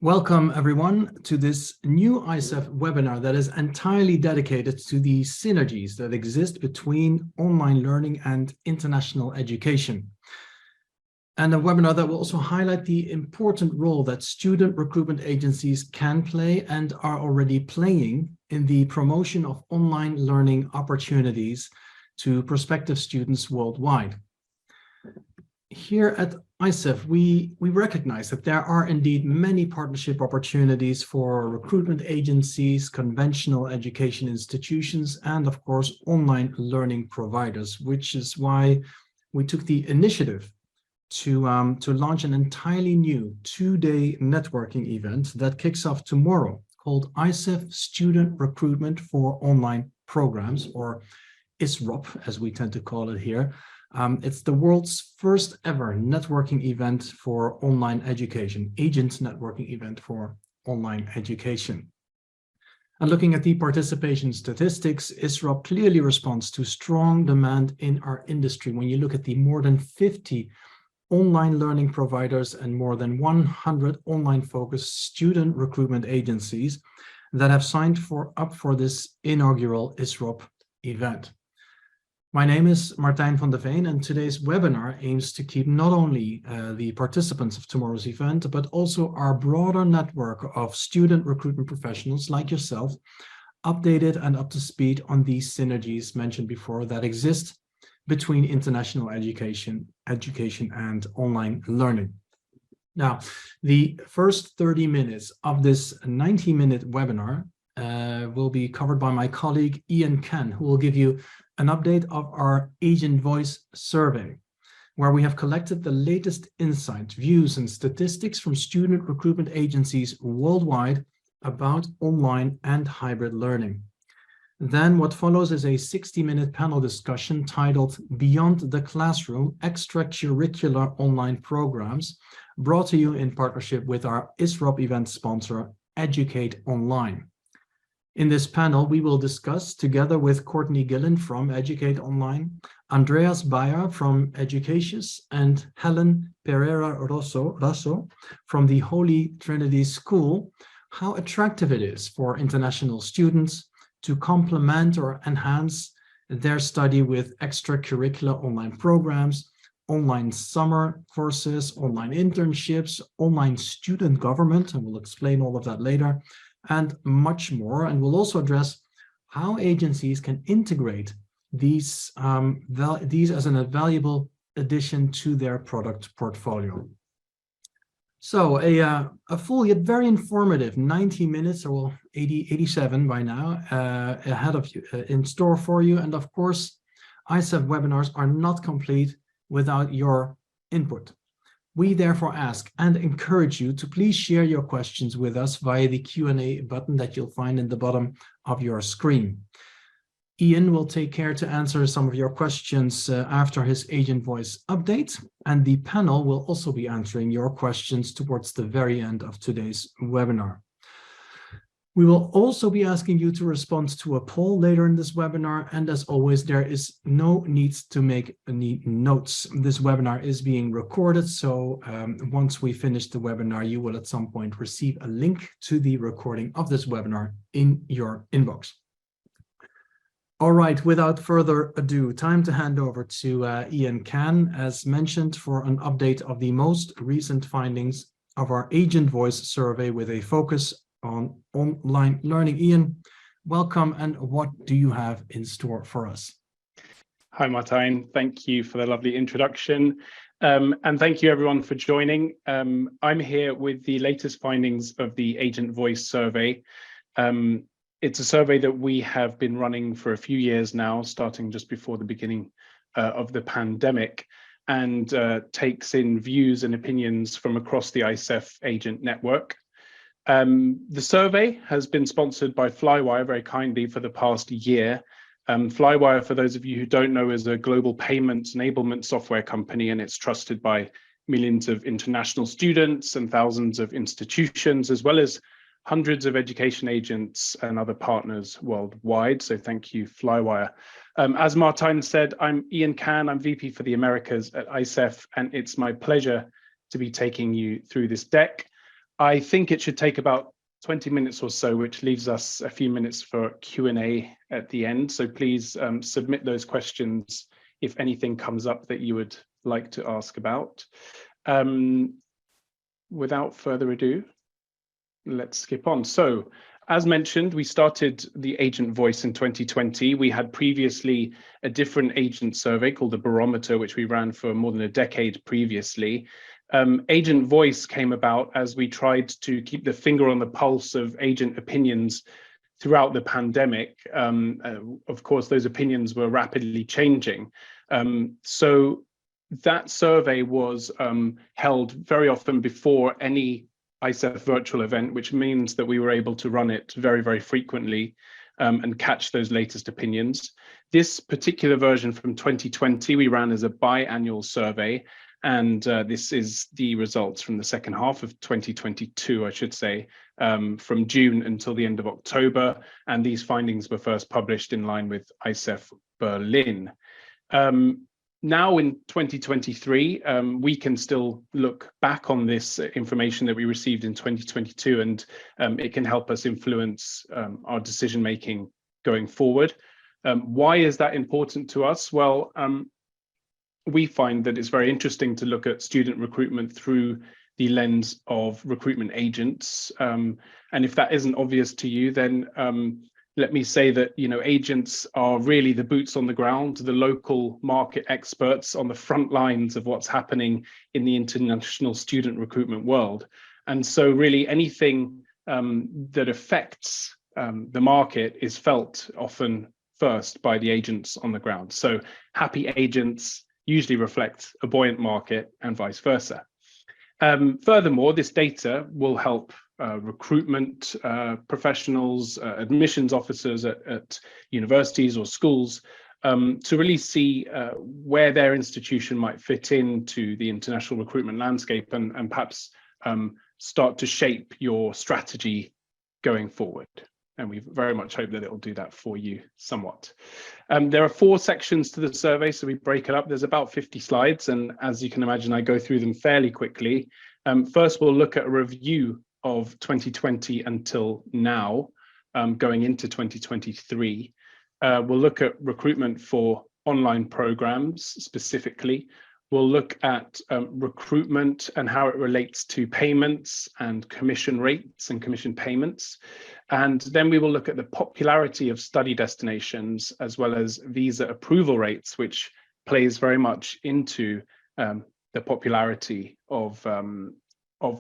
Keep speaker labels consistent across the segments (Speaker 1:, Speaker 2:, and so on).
Speaker 1: Welcome everyone to this new ICEF webinar that is entirely dedicated to the synergies that exist between online learning and international education. And a webinar that will also highlight the important role that student recruitment agencies can play and are already playing in the promotion of online learning opportunities to prospective students worldwide. Here at ICEF, we recognize that there are indeed many partnership opportunities for recruitment agencies, conventional education institutions, and of course, online learning providers, which is why we took the initiative to launch an entirely new two-day networking event that kicks off tomorrow called ICEF Student Recruitment for Online Programs, or ISROP, as we tend to call it here. It's the world's first ever networking event for online education, agent networking event for online education. And looking at the participation statistics, ISROP clearly responds to strong demand in our industry. When you look at the more than 50 online learning providers and more than 100 online-focused student recruitment agencies that have signed up for this inaugural ISROP event. My name is Martijn van de Veen, and today's webinar aims to keep not only the participants of tomorrow's event, but also our broader network of student recruitment professionals like yourself updated and up to speed on these synergies mentioned before that exist between international education and online learning. Now, the first 30 minutes of this 90-minute webinar will be covered by my colleague Ian Ken, who will give you an update of our Agent Voice survey, where we have collected the latest insights, views, and statistics from student recruitment agencies worldwide about online and hybrid learning. Then what follows is a 60-minute panel discussion titled Beyond the Classroom, Extracurricular Online Programs, brought to you in partnership with our ISROP event sponsor, Educate Online. In this panel, we will discuss, together with Courtney Gillan from Educate Online, Andreas Bayer from Educatius, and Helen Pereira-Raso from the Holy Trinity School, how attractive it is for international students to complement or enhance their study with extracurricular online programs, online summer courses, online internships, online student government, and we'll explain all of that later, and much more. And we'll also address how agencies can integrate these as an invaluable addition to their product portfolio. So a full yet very informative 90 minutes, or well, 87 by now, ahead of you, in store for you. And of course, ICEF webinars are not complete without your input. We therefore ask and encourage you to please share your questions with us via the Q&A button that you'll find in the bottom of your screen. Ian will take care to answer some of your questions after his Agent Voice update, and the panel will also be answering your questions towards the very end of today's webinar. We will also be asking you to respond to a poll later in this webinar, and as always, there is no need to make any notes. This webinar is being recorded, so once we finish the webinar, you will at some point receive a link to the recording of this webinar in your inbox. All right, without further ado, time to hand over to Ian Can, as mentioned, for an update of the most recent findings of our Agent Voice survey with a focus on online learning. Ian, welcome, and what do you have in store for us?
Speaker 2: Hi, Martijn. Thank you for the lovely introduction. And thank you everyone for joining. I'm here with the latest findings of the Agent Voice survey. It's a survey that we have been running for a few years now, starting just before the beginning of the pandemic, and takes in views and opinions from across the ICEF agent network. The survey has been sponsored by Flywire very kindly for the past year. Flywire, for those of you who don't know, is a global payments enablement software company, and it's trusted by millions of international students and thousands of institutions, as well as hundreds of education agents and other partners worldwide. So thank you, Flywire. As Martijn said, I'm Ian Can, I'm VP for the Americas at ICEF, and it's my pleasure to be taking you through this deck. I think it should take about 20 minutes or so, which leaves us a few minutes for Q&A at the end. So please submit those questions if anything comes up that you would like to ask about. Without further ado, let's skip on. So, as mentioned, we started the Agent Voice in 2020. We had previously a different agent survey called the Barometer, which we ran for more than a decade previously. Agent Voice came about as we tried to keep the finger on the pulse of agent opinions throughout the pandemic. Of course, those opinions were rapidly changing. So that survey was held very often before any ICEF virtual event, which means that we were able to run it very, very frequently and catch those latest opinions. This particular version from 2020, we ran as a biannual survey, and this is the results from the second half of 2022, I should say, from June until the end of October, and these findings were first published in line with ICEF Berlin. Now in 2023, we can still look back on this information that we received in 2022, and it can help us influence our decision making going forward. Why is that important to us? Well, we find that it's very interesting to look at student recruitment through the lens of recruitment agents. And if that isn't obvious to you, then let me say that, you know, agents are really the boots on the ground, the local market experts on the front lines of what's happening in the international student recruitment world. And so really anything that affects the market is felt often first by the agents on the ground. So happy agents usually reflect a buoyant market and vice versa. Furthermore, this data will help recruitment professionals, admissions officers at universities or schools to really see where their institution might fit into the international recruitment landscape and perhaps start to shape your strategy going forward. And we very much hope that it will do that for you somewhat. There are 4 sections to the survey, so we break it up. There's about 50 slides, and as you can imagine, I go through them fairly quickly. First, we'll look at a review of 2020 until now, going into 2023. We'll look at recruitment for online programs specifically. We'll look at recruitment and how it relates to payments and commission rates and commission payments. And then we will look at the popularity of study destinations as well as visa approval rates, which plays very much into the popularity of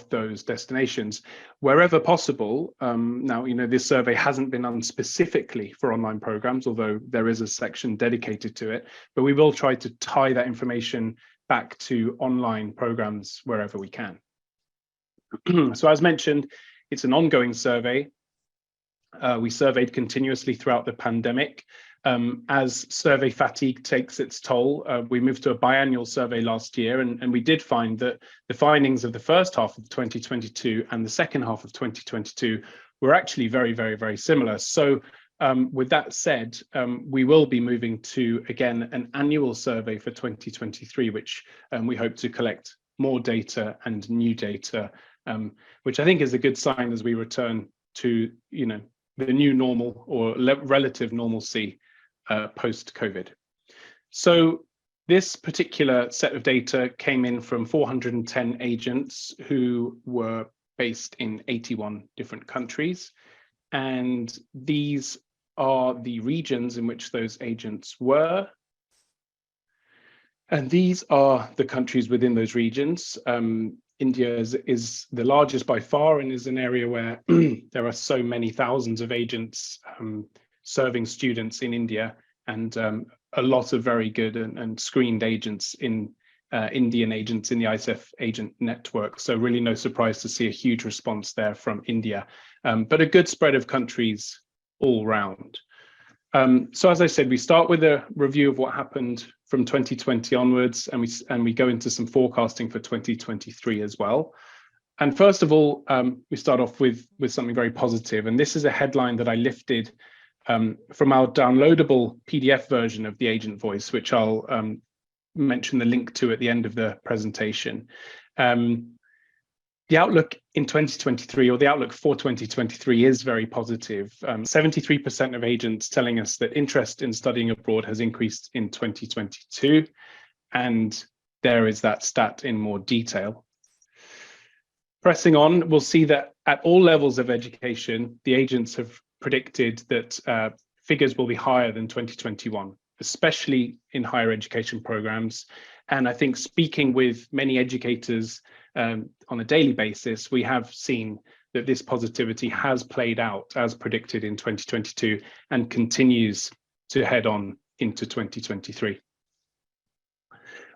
Speaker 2: those destinations wherever possible. Now, you know, this survey hasn't been done specifically for online programs, although there is a section dedicated to it, but we will try to tie that information back to online programs wherever we can. So as mentioned, it's an ongoing survey. We surveyed continuously throughout the pandemic. As survey fatigue takes its toll, we moved to a biannual survey last year, and we did find that the findings of the first half of 2022 and the second half of 2022 were actually very, very, very similar. So with that said, we will be moving to, again, an annual survey for 2023, which we hope to collect more data and new data, which I think is a good sign as we return to, you know, the new normal or relative normalcy post-COVID. So this particular set of data came in from 410 agents who were based in 81 different countries. And these are the regions in which those agents were. And these are the countries within those regions. India is the largest by far and is an area where there are so many thousands of agents serving students in India, and a lot of very good and screened agents in Indian agents in the ICEF agent network. So really no surprise to see a huge response there from India, but a good spread of countries all round. So as I said, we start with a review of what happened from 2020 onwards, and we go into some forecasting for 2023 as well. And first of all, we start off with something very positive, and this is a headline that I lifted from our downloadable PDF version of the Agent Voice, which I'll mention the link to at the end of the presentation. The outlook in 2023, or the outlook for 2023, is very positive. 73% of agents telling us that interest in studying abroad has increased in 2022. And there is that stat in more detail. Pressing on, we'll see that at all levels of education, the agents have predicted that figures will be higher than 2021, especially in higher education programs. And I think speaking with many educators on a daily basis, we have seen that this positivity has played out as predicted in 2022 and continues to head on into 2023.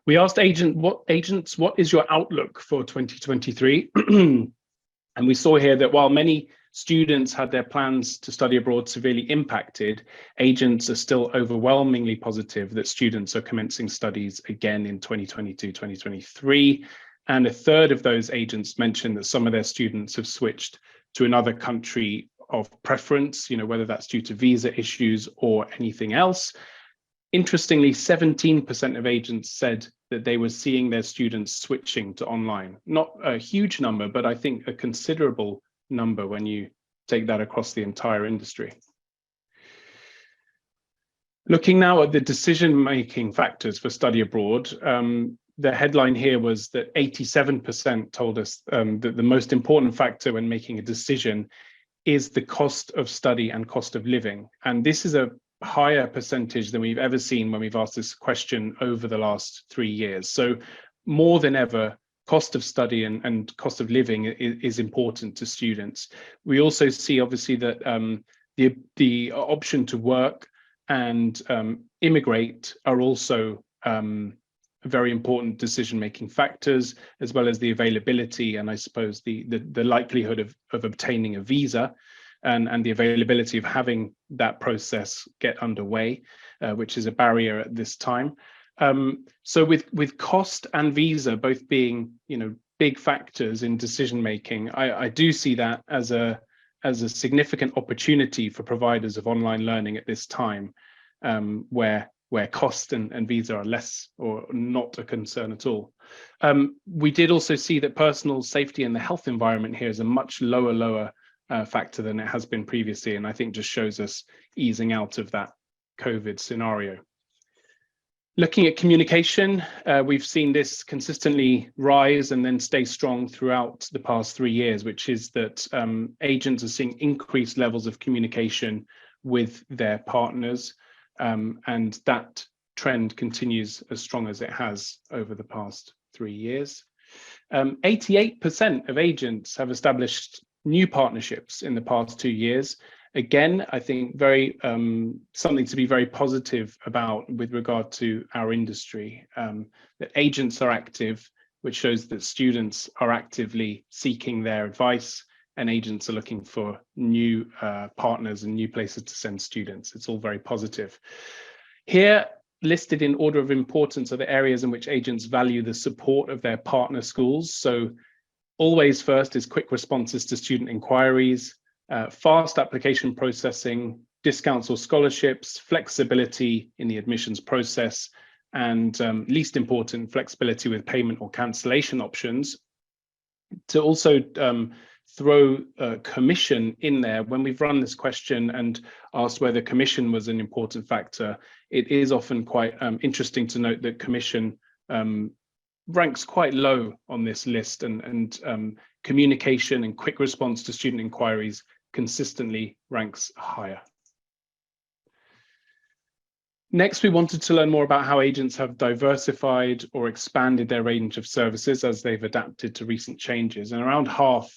Speaker 2: We asked agents, what is your outlook for 2023? And we saw here that while many students had their plans to study abroad severely impacted, agents are still overwhelmingly positive that students are commencing studies again in 2022-2023. And a third of those agents mentioned that some of their students have switched to another country of preference, whether that's due to visa issues or anything else. Interestingly, 17% of agents said that they were seeing their students switching to online. Not a huge number, but I think a considerable number when you take that across the entire industry. Looking now at the decision-making factors for study abroad, the headline here was that 87% told us that the most important factor when making a decision is the cost of study and cost of living. And this is a higher percentage than we've ever seen when we've asked this question over the last 3 years. So more than ever, cost of study and cost of living is important to students. We also see obviously that the option to work and immigrate are also very important decision-making factors, as well as the availability and I suppose the likelihood of obtaining a visa and the availability of having that process get underway, which is a barrier at this time. So with cost and visa both being big factors in decision-making, I do see that as a significant opportunity for providers of online learning at this time, where cost and visa are less or not a concern at all. We did also see that personal safety and the health environment here is a much lower factor than it has been previously, and I think just shows us easing out of that COVID scenario. Looking at communication, we've seen this consistently rise and then stay strong throughout the past 3 years, which is that agents are seeing increased levels of communication with their partners, and that trend continues as strong as it has over the past 3 years. 88% of agents have established new partnerships in the past 2 years. Again, I think very something to be very positive about with regard to our industry, that agents are active, which shows that students are actively seeking their advice and agents are looking for new partners and new places to send students. It's all very positive. Here, listed in order of importance, are the areas in which agents value the support of their partner schools. So always first is quick responses to student inquiries, fast application processing, discounts or scholarships, flexibility in the admissions process, and least important, flexibility with payment or cancellation options. To also throw commission in there, when we've run this question and asked whether commission was an important factor, it is often quite interesting to note that commission ranks quite low on this list, and communication and quick response to student inquiries consistently ranks higher. Next, we wanted to learn more about how agents have diversified or expanded their range of services as they've adapted to recent changes. And around half,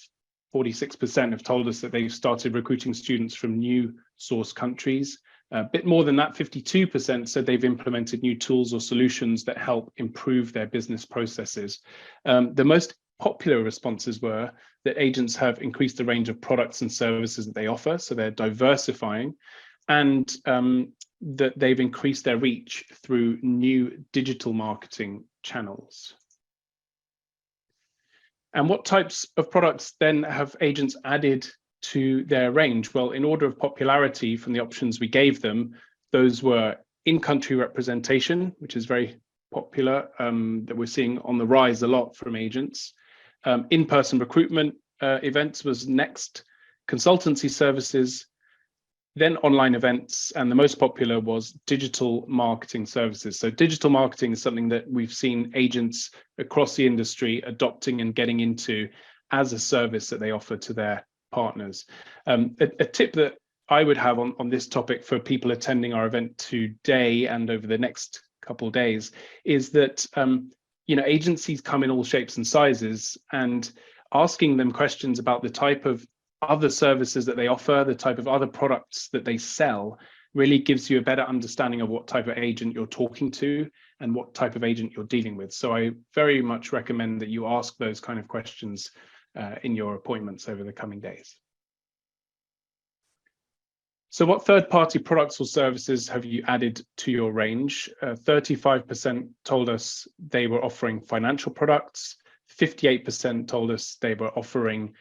Speaker 2: 46%, have told us that they've started recruiting students from new source countries. A bit more than that, 52%, said they've implemented new tools or solutions that help improve their business processes. The most popular responses were that agents have increased the range of products and services that they offer, so they're diversifying, and that they've increased their reach through new digital marketing channels. And what types of products then have agents added to their range? Well, in order of popularity from the options we gave them, those were in-country representation, which is very popular, that we're seeing on the rise a lot from agents. In-person recruitment events was next, consultancy services, then online events, and the most popular was digital marketing services. So digital marketing is something that we've seen agents across the industry adopting and getting into as a service that they offer to their partners. A tip that I would have on this topic for people attending our event today and over the next couple of days is that agencies come in all shapes and sizes, and asking them questions about the type of other services that they offer, the type of other products that they sell, really gives you a better understanding of what type of agent you're talking to and what type of agent you're dealing with. So I very much recommend that you ask those kind of questions in your appointments over the coming days. So what third-party products or services have you added to your range? 35% told us they were offering financial products, 58% told us they were offering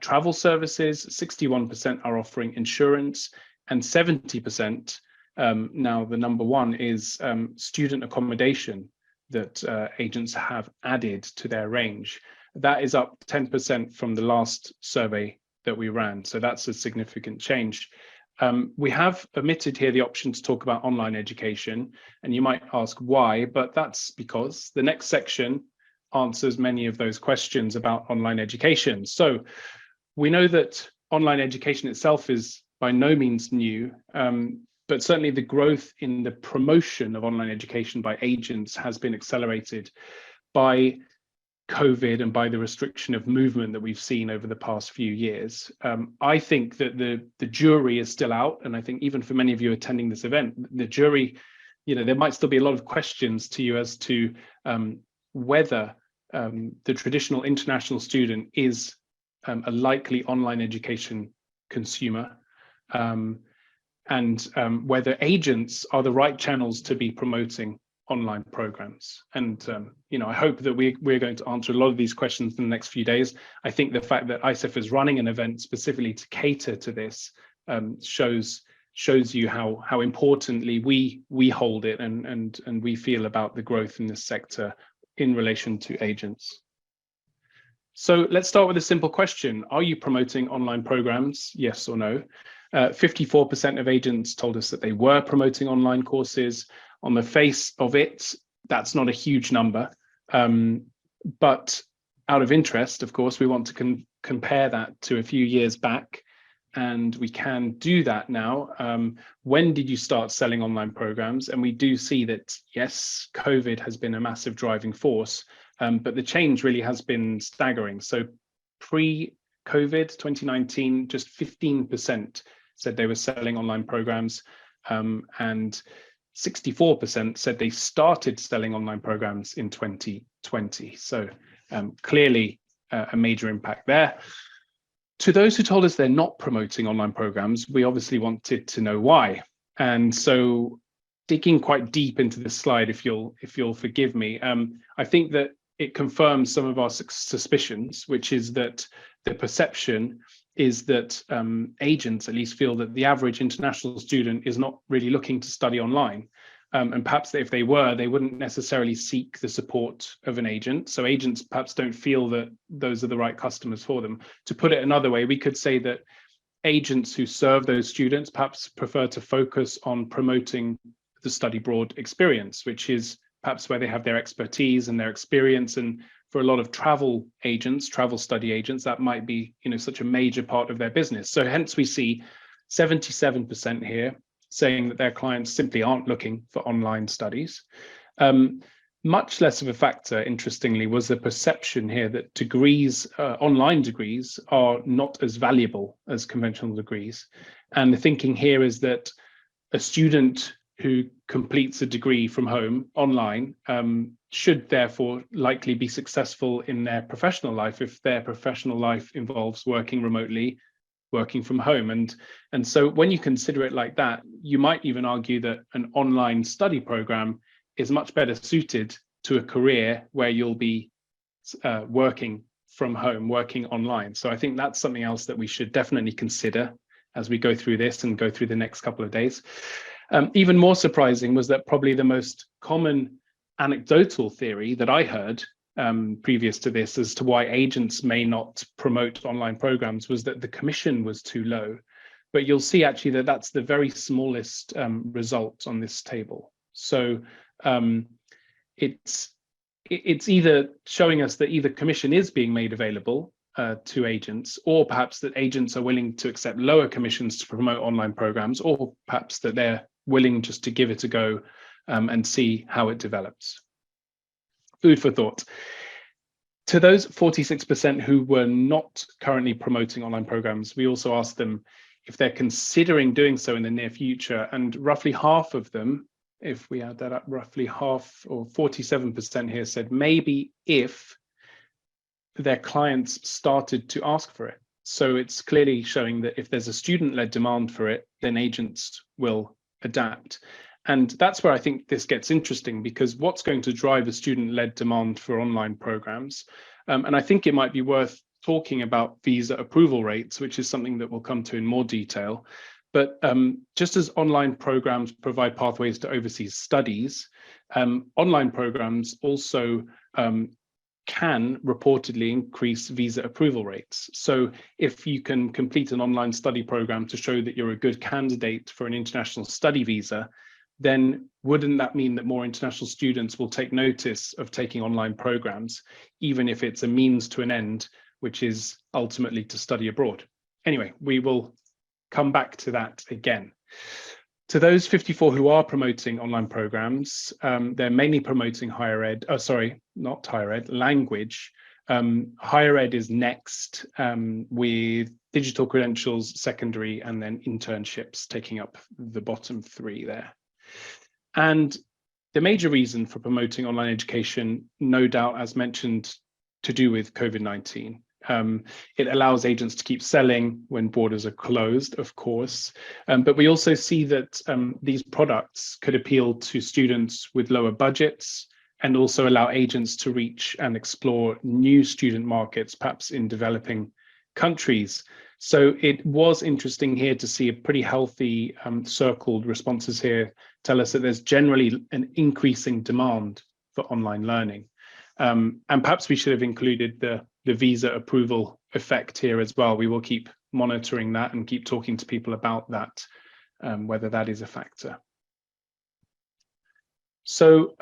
Speaker 2: travel services, 61% are offering insurance, and 70%, now the number one is student accommodation that agents have added to their range. That is up 10% from the last survey that we ran, so that's a significant change. We have omitted here the option to talk about online education, and you might ask why, but that's because the next section answers many of those questions about online education. So we know that online education itself is by no means new, but certainly the growth in the promotion of online education by agents has been accelerated by COVID and by the restriction of movement that we've seen over the past few years. I think that the jury is still out, and I think even for many of you attending this event, the jury, there might still be a lot of questions to you as to whether the traditional international student is a likely online education consumer, and whether agents are the right channels to be promoting online programs. And I hope that we're going to answer a lot of these questions in the next few days. I think the fact that ICEF is running an event specifically to cater to this shows you how importantly we hold it and we feel about the growth in this sector in relation to agents. So let's start with a simple question. Are you promoting online programs? Yes or no? 54% of agents told us that they were promoting online courses. On the face of it, that's not a huge number. But out of interest, of course, we want to compare that to a few years back. And we can do that now. When did you start selling online programs? And we do see that, yes, COVID has been a massive driving force, but the change really has been staggering. So pre-COVID, 2019, just 15% said they were selling online programs, and 64% said they started selling online programs in 2020. So clearly a major impact there. To those who told us they're not promoting online programs, we obviously wanted to know why. And so digging quite deep into this slide, if you'll forgive me, I think that it confirms some of our suspicions, which is that the perception is that agents at least feel that the average international student is not really looking to study online. And perhaps if they were, they wouldn't necessarily seek the support of an agent. So agents perhaps don't feel that those are the right customers for them. To put it another way, we could say that agents who serve those students perhaps prefer to focus on promoting the study abroad experience, which is perhaps where they have their expertise and their experience. And for a lot of travel agents, travel study agents, that might be, such a major part of their business. So hence we see 77% here saying that their clients simply aren't looking for online studies. Much less of a factor, interestingly, was the perception here that degrees, online degrees, are not as valuable as conventional degrees. And the thinking here is that a student who completes a degree from home online should therefore likely be successful in their professional life if their professional life involves working remotely, working from home. And so when you consider it like that, you might even argue that an online study program is much better suited to a career where you'll be working from home, working online. So I think that's something else that we should definitely consider as we go through this and go through the next couple of days. Even more surprising was that probably the most common anecdotal theory that I heard previous to this as to why agents may not promote online programs was that the commission was too low. But you'll see actually that that's the very smallest result on this table. So it's either showing us that either commission is being made available to agents, or perhaps that agents are willing to accept lower commissions to promote online programs, or perhaps that they're willing just to give it a go and see how it develops. Food for thought. To those 46% who were not currently promoting online programs, we also asked them if they're considering doing so in the near future, and roughly half of them, if we add that up, roughly half, or 47% here, said maybe if their clients started to ask for it. So it's clearly showing that if there's a student-led demand for it, then agents will adapt. And that's where I think this gets interesting, because what's going to drive a student-led demand for online programs? And I think it might be worth talking about visa approval rates, which is something that we'll come to in more detail. But just as online programs provide pathways to overseas studies, online programs also can reportedly increase visa approval rates. So if you can complete an online study program to show that you're a good candidate for an international study visa, then wouldn't that mean that more international students will take notice of taking online programs, even if it's a means to an end, which is ultimately to study abroad? Anyway, we will come back to that again. To those 54 who are promoting online programs, they're mainly promoting higher ed, not higher ed, language. Higher ed is next, with digital credentials, secondary, and then internships taking up the bottom three there. And the major reason for promoting online education, no doubt, as mentioned, to do with COVID-19. It allows agents to keep selling when borders are closed, of course, but we also see that these products could appeal to students with lower budgets and also allow agents to reach and explore new student markets, perhaps in developing countries. So it was interesting here to see a pretty healthy circled responses here tell us that there's generally an increasing demand for online learning. And perhaps we should have included the visa approval effect here as well. We will keep monitoring that and keep talking to people about that, whether that is a factor. So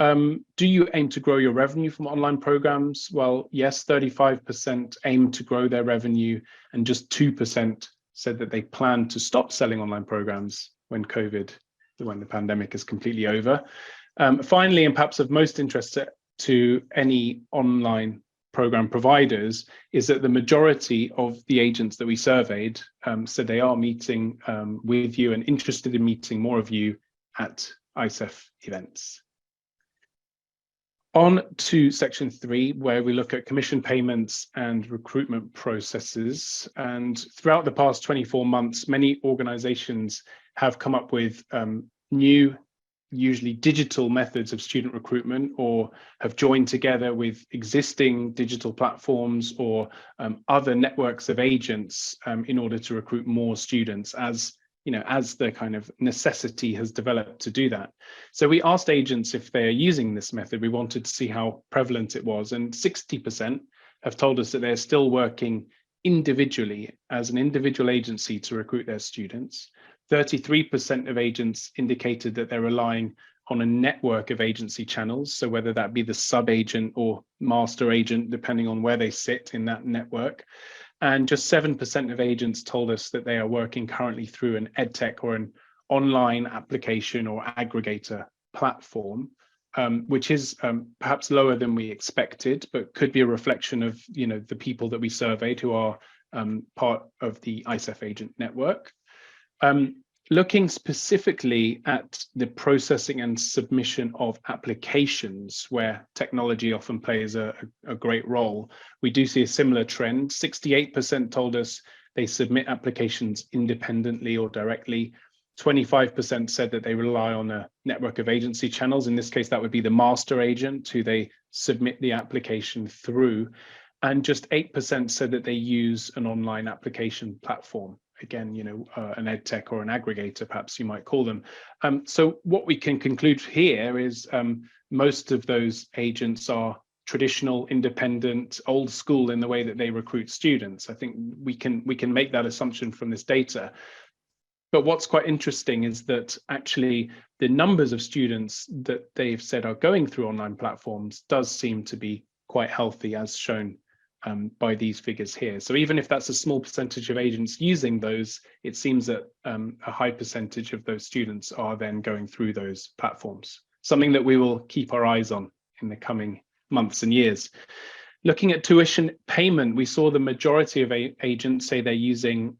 Speaker 2: do you aim to grow your revenue from online programs? Well, yes, 35% aim to grow their revenue, and just 2% said that they plan to stop selling online programs when the pandemic is completely over. Finally, and perhaps of most interest to any online program providers, is that the majority of the agents that we surveyed said they are meeting with you and interested in meeting more of you at ICEF events. On to section 3, where we look at commission payments and recruitment processes. And throughout the past 24 months, many organizations have come up with new, usually digital methods of student recruitment, or have joined together with existing digital platforms or other networks of agents in order to recruit more students, as the kind of necessity has developed to do that. So we asked agents if they're using this method. We wanted to see how prevalent it was, and 60% have told us that they're still working individually as an individual agency to recruit their students. 33% of agents indicated that they're relying on a network of agency channels, so whether that be the sub-agent or master agent, depending on where they sit in that network. And just 7% of agents told us that they are working currently through an edtech or an online application or aggregator platform, which is perhaps lower than we expected, but could be a reflection of the people that we surveyed who are part of the ICEF agent network. Looking specifically at the processing and submission of applications, where technology often plays a great role, we do see a similar trend. 68% told us they submit applications independently or directly. 25% said that they rely on a network of agency channels. In this case, that would be the master agent who they submit the application through. And just 8% said that they use an online application platform. Again, an edtech or an aggregator, perhaps you might call them. So what we can conclude here is most of those agents are traditional, independent, old school in the way that they recruit students. I think we can make that assumption from this data. But what's quite interesting is that actually the numbers of students that they've said are going through online platforms does seem to be quite healthy, as shown by these figures here. So even if that's a small percentage of agents using those, it seems that a high percentage of those students are then going through those platforms, something that we will keep our eyes on in the coming months and years. Looking at tuition payment, we saw the majority of agents say they're using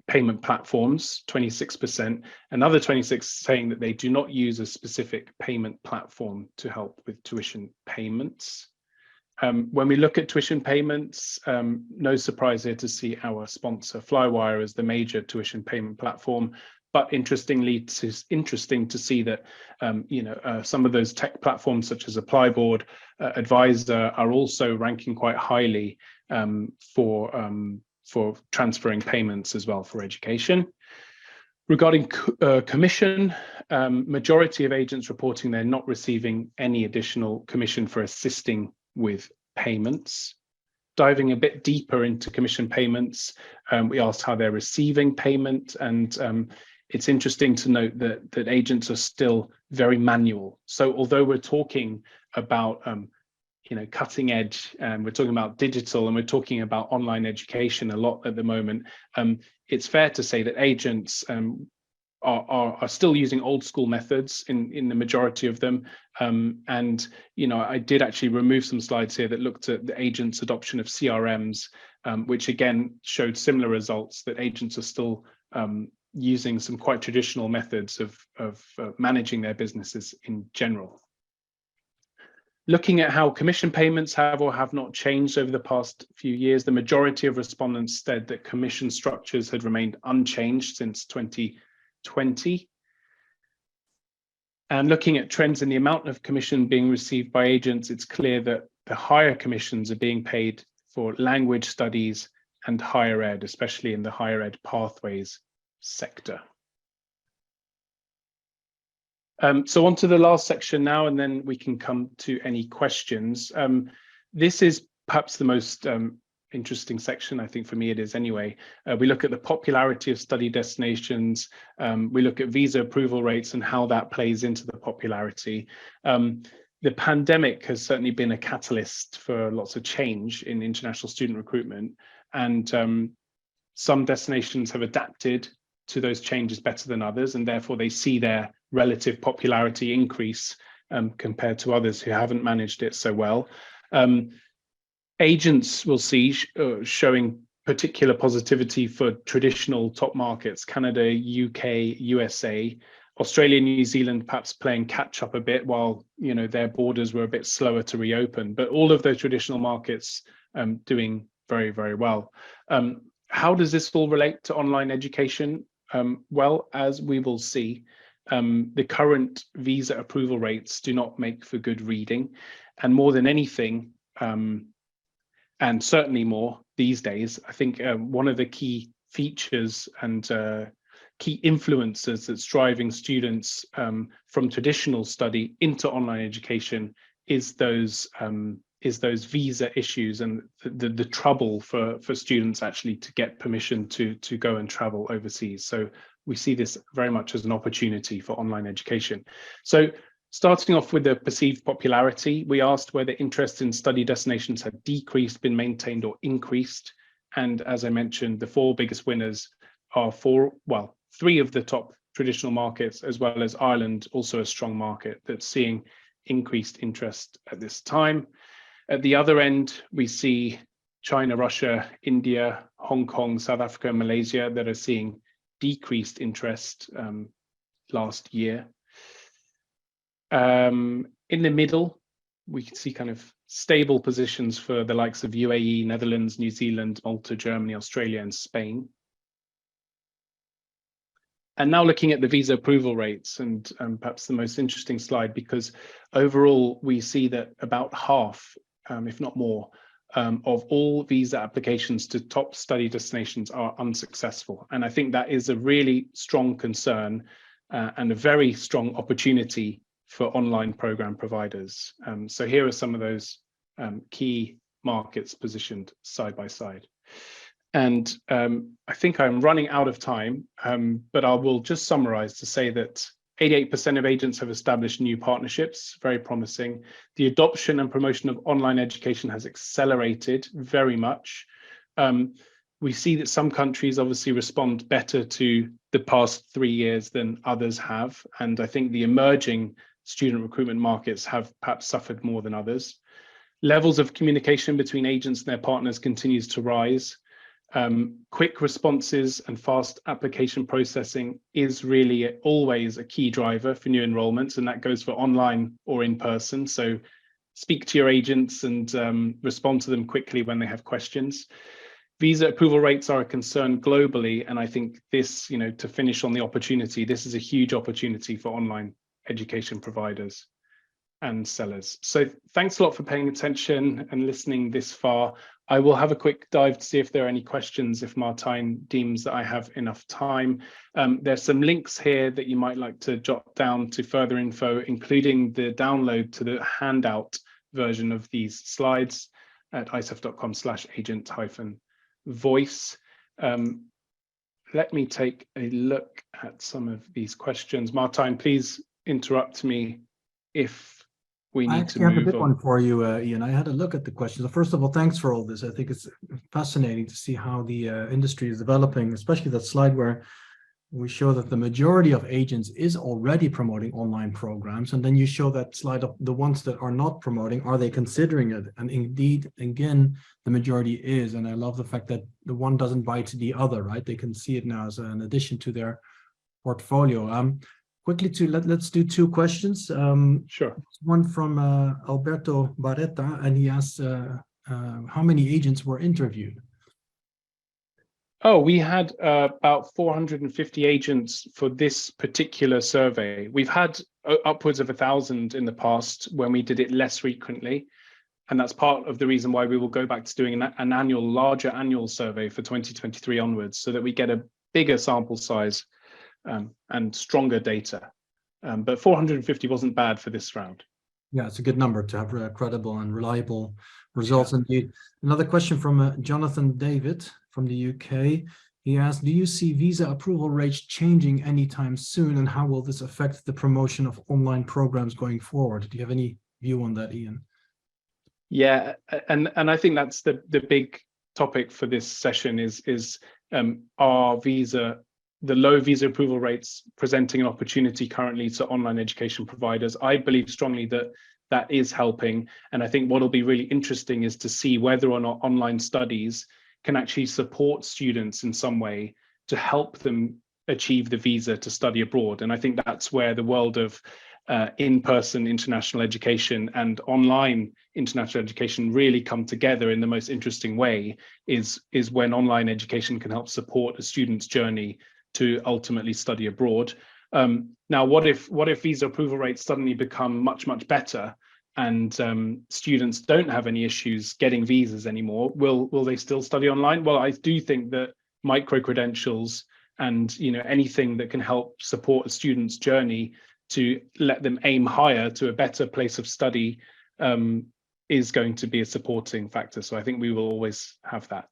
Speaker 2: payment platforms, 26%, another 26% saying that they do not use a specific payment platform to help with tuition payments. When we look at tuition payments, no surprise here to see our sponsor Flywire as the major tuition payment platform. But interesting to see that some of those tech platforms such as Applyboard, Advisor are also ranking quite highly for transferring payments as well for education. Regarding commission, majority of agents reporting they're not receiving any additional commission for assisting with payments. Diving a bit deeper into commission payments, we asked how they're receiving payment, and it's interesting to note that agents are still very manual. So although we're talking about cutting edge, and we're talking about digital, and we're talking about online education a lot at the moment, it's fair to say that agents are still using old school methods in the majority of them. And I did actually remove some slides here that looked at the agents' adoption of CRMs, which again showed similar results, that agents are still using some quite traditional methods of managing their businesses in general. Looking at how commission payments have or have not changed over the past few years, the majority of respondents said that commission structures had remained unchanged since 2020. And looking at trends in the amount of commission being received by agents, it's clear that the higher commissions are being paid for language studies and higher ed, especially in the higher ed pathways sector. So on to the last section now, and then we can come to any questions. This is perhaps the most interesting section, I think for me it is anyway. We look at the popularity of study destinations, we look at visa approval rates and how that plays into the popularity. The pandemic has certainly been a catalyst for lots of change in international student recruitment, and some destinations have adapted to those changes better than others, and therefore they see their relative popularity increase compared to others who haven't managed it so well. Agents will see showing particular positivity for traditional top markets, Canada, UK, USA, Australia, New Zealand perhaps playing catch up a bit while their borders were a bit slower to reopen, but all of those traditional markets doing very, very well. How does this all relate to online education? Well, as we will see, the current visa approval rates do not make for good reading, and more than anything, and certainly more these days, I think one of the key features and key influences that's driving students from traditional study into online education is those visa issues and the trouble for students actually to get permission to go and travel overseas. So we see this very much as an opportunity for online education. So starting off with the perceived popularity, we asked whether interest in study destinations had decreased, been maintained, or increased. And as I mentioned, the four biggest winners are three of the top traditional markets, as well as Ireland, also a strong market that's seeing increased interest at this time. At the other end, we see China, Russia, India, Hong Kong, South Africa, and Malaysia that are seeing decreased interest last year. In the middle, we can see kind of stable positions for the likes of UAE, Netherlands, New Zealand, Malta, Germany, Australia, and Spain. And now looking at the visa approval rates, and perhaps the most interesting slide, because overall we see that about half, if not more, of all visa applications to top study destinations are unsuccessful. And I think that is a really strong concern and a very strong opportunity for online program providers. So here are some of those key markets positioned side by side. And I think I'm running out of time, but I will just summarize to say that 88% of agents have established new partnerships, very promising. The adoption and promotion of online education has accelerated very much. We see that some countries obviously respond better to the past 3 years than others have. And I think the emerging student recruitment markets have perhaps suffered more than others. Levels of communication between agents and their partners continues to rise. Quick responses and fast application processing is really always a key driver for new enrollments, and that goes for online or in person. So speak to your agents and respond to them quickly when they have questions. Visa approval rates are a concern globally, and I think this, to finish on the opportunity, this is a huge opportunity for online education providers and sellers. So thanks a lot for paying attention and listening this far. I will have a quick dive to see if there are any questions, if Martijn deems that I have enough time. There's some links here that you might like to jot down to further info, including the download to the handout version of these slides at icef.com/agent-voice. Let me take a look at some of these questions. Martijn, please interrupt me if we need to move on.
Speaker 1: I have a big one for you, Ian. I had a look at the questions. First of all, thanks for all this. I think it's fascinating to see how the industry is developing, especially that slide where we show that the majority of agents is already promoting online programs. And then you show that slide of the ones that are not promoting, are they considering it? And indeed, again, the majority is. And I love the fact that the one doesn't bite the other, right? They can see it now as an addition to their portfolio. Quickly, let's do 2 questions.
Speaker 2: Sure.
Speaker 1: One from Alberto Barretta, and he asks how many agents were interviewed?
Speaker 2: Oh, we had about 450 agents for this particular survey. We've had upwards of 1,000 in the past when we did it less frequently. And that's part of the reason why we will go back to doing an larger annual survey for 2023 onwards, so that we get a bigger sample size and stronger data. But 450 wasn't bad for this round.
Speaker 1: Yeah, it's a good number to have credible and reliable results. Yeah. Indeed. Another question from Jonathan David from the UK. He asked, do you see visa approval rates changing anytime soon, and how will this affect the promotion of online programs going forward? Do you have any view on that, Ian?
Speaker 2: Yeah, and I think that's the big topic for this session is the low visa approval rates presenting an opportunity currently to online education providers. I believe strongly that that is helping. And I think what will be really interesting is to see whether or not online studies can actually support students in some way to help them achieve the visa to study abroad. And I think that's where the world of in-person international education and online international education really come together in the most interesting way, is when online education can help support a student's journey to ultimately study abroad. Now, what if visa approval rates suddenly become much better, and students don't have any issues getting visas anymore? Will they still study online? Well, I do think that micro credentials and anything that can help support a student's journey to let them aim higher to a better place of study is going to be a supporting factor. So I think we will always have that.